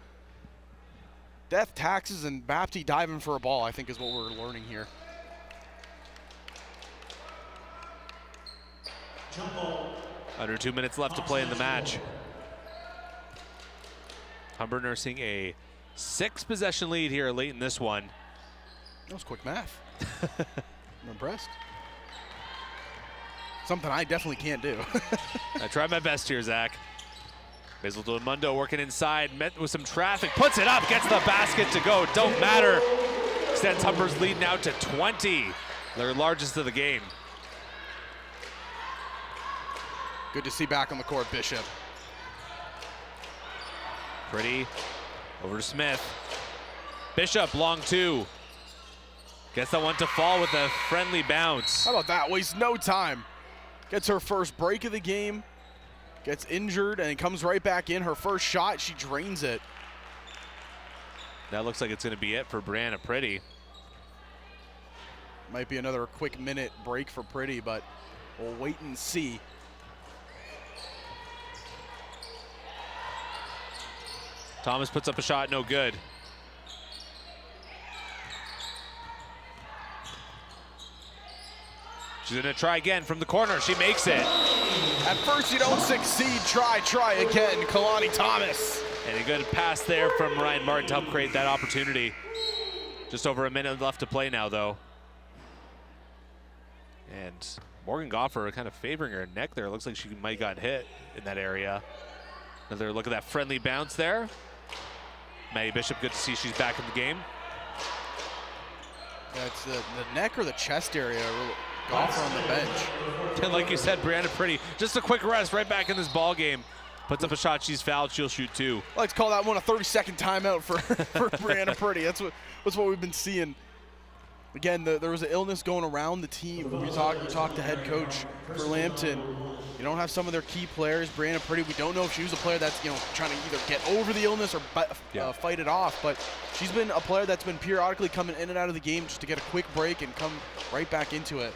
B: Death, taxes, and Bapti diving for a ball, I think is what we're learning here.
A: Under 2 minutes left to play in the match. Humber nursing a 6-possession lead here late in this one.
B: That was quick math. I'm impressed. Something I definitely can't do.
A: I tried my best here, Zach. Basil Del Mundo working inside, met with some traffic, puts it up, gets the basket to go. Don't matter. Extends Humber's lead now to 20, their largest of the game.
B: Good to see back on the court, Bishop.
A: Pretty over to Smith. Bishop, long 2. Gets that one to fall with a friendly bounce.
B: How about that? Wastes no time. Gets her first break of the game. Gets injured and comes right back in. Her first shot, she drains it.
A: That looks like it's going to be it for Brianna Pretty.
B: Might be another quick minute break for Pretty, but we'll wait and see.
A: Thomas puts up a shot, no good. She's gonna try again from the corner. She makes it.
B: At first you don't succeed, try again, Kalani Thomas.
A: And a good pass there from Ryan Martin to help create that opportunity. Just over a minute left to play now, though. And Morgan Goffer kind of favoring her neck there. Looks like she might got hit in that area. Another look at that friendly bounce there. Maddie Bishop, good to see she's back in the game.
B: Yeah, it's the neck or the chest area. Goffer on the bench.
A: And like you said, Brianna Pretty, just a quick rest right back in this ball game. Puts up a shot, she's fouled, she'll shoot 2.
B: I like to call that one a 30-second timeout for Brianna Pretty. That's what we've been seeing. Again, there was an illness going around the team. You talk to head coach for Lambton. You don't have some of their key players. Brianna Pretty, we don't know if she was a player that's trying to either get over the illness or fight it off. But she's been a player that's been periodically coming in and out of the game just to get a quick break and come right back into it.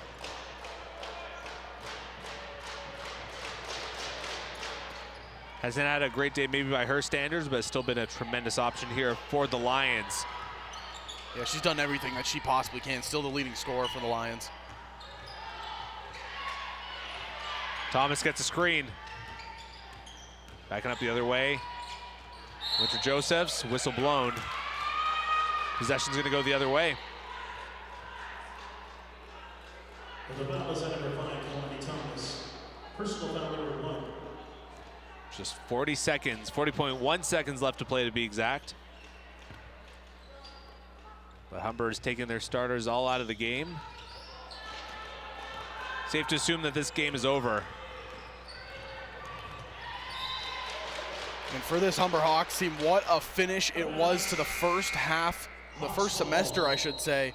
A: Hasn't had a great day maybe by her standards, but it's still been a tremendous option here for the Lions.
B: Yeah, she's done everything that she possibly can. Still the leading scorer for the Lions.
A: Thomas gets a screen. Backing up the other way. Winter Josephs, whistle blown. Possession's gonna go the other way.
C: The foul is at number 5, Kalani Thomas. Personal foul number 1.
A: Just 40 seconds, 40.1 seconds left to play to be exact. But Humber is taking their starters all out of the game. Safe to assume that this game is over.
B: And for this Humber Hawks team, what a finish it was to the first half, the first semester, I should say.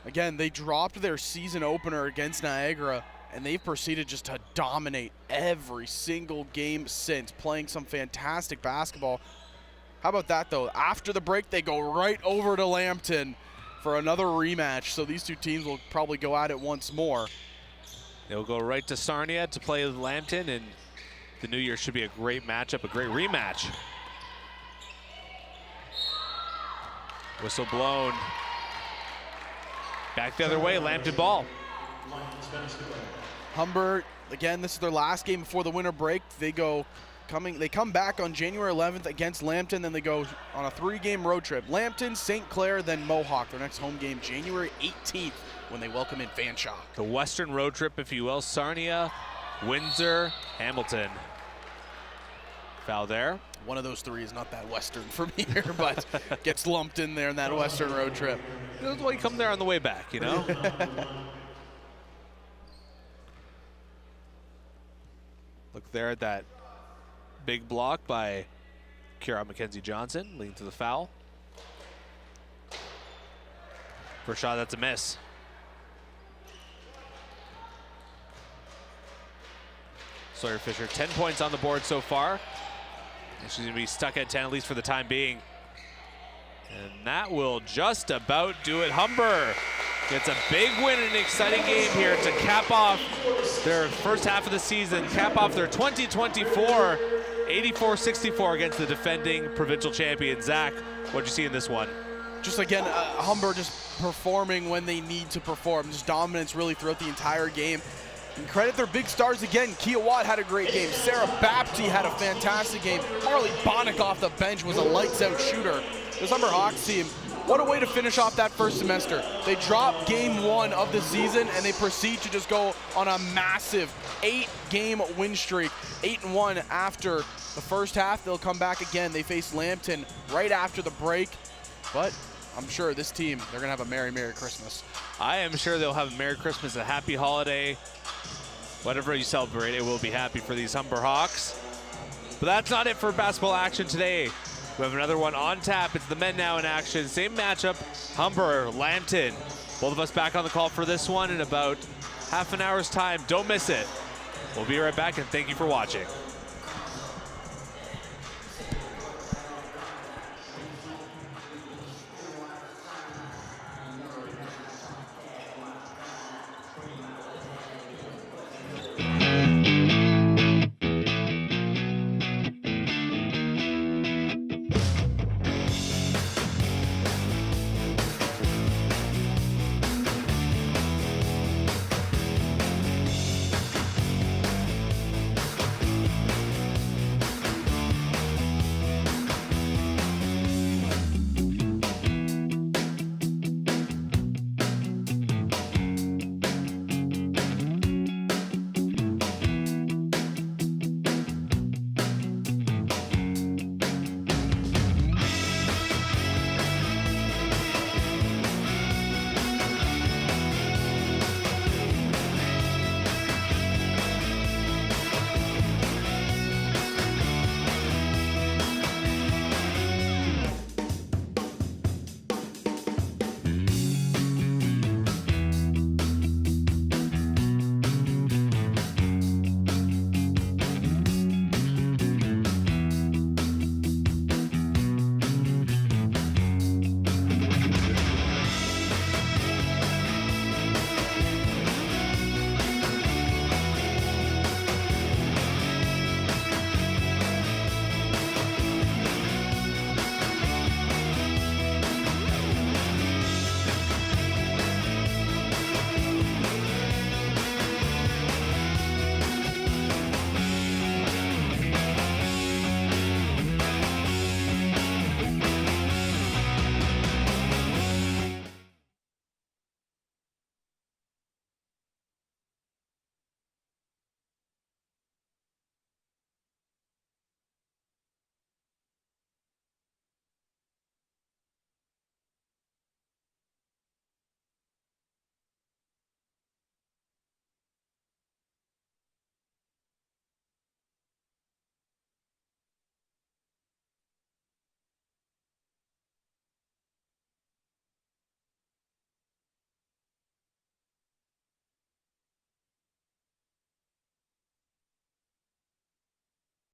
B: Again, they dropped their season opener against Niagara, and they've proceeded just to dominate every single game since, playing some fantastic basketball. How about that, though? After the break, they go right over to Lambton for another rematch, so these two teams will probably go at it once more.
A: They'll go right to Sarnia to play with Lambton, and the New Year should be a great matchup, a great rematch. Whistle blown. Back the other way, Lambton ball.
B: Humber, again, this is their last game before the winter break. They come back on January 11th against Lambton, then they go on a 3-game road trip. Lambton, St. Clair, then Mohawk. Their next home game, January 18th, when they welcome in Fanshawe.
A: The Western road trip, if you will. Sarnia, Windsor, Hamilton. Foul there.
B: One of those three is not that Western for me here, but gets lumped in there in that Western road trip.
A: That's why you come there on the way back, you know? Look there at that big block by Kira McKenzie-Johnson, leading to the foul. First shot, that's a miss. Sawyer Fisher, 10 points on the board so far. And she's going to be stuck at 10, at least for the time being. And that will just about do it. Humber gets a big win in an exciting game here to cap off their first half of the season, cap off their 2024 84-64 against the defending provincial champion. Zach, what'd you see in this one?
B: Just again, Humber just performing when they need to perform. Just dominance really throughout the entire game. And credit their big stars again. Kia Watt had a great game. Sarah Bapty had a fantastic game. Marley Bonnick off the bench was a lights-out shooter. This Humber Hawks team, what a way to finish off that first semester. They drop game 1 of the season, and they proceed to just go on a massive 8-game win streak. 8-1 after the first half. They'll come back again. They face Lambton right after the break. But I'm sure this team, they're going to have a Merry, Merry Christmas.
A: I am sure they'll have a Merry Christmas, a happy holiday. Whatever you celebrate, it will be happy for these Humber Hawks. But that's not it for basketball action today. We have another one on tap. It's the men now in action. Same matchup, Humber, Lambton. Both of us back on the call for this one in about half an hour's time. Don't miss it. We'll be right back, and thank you for watching.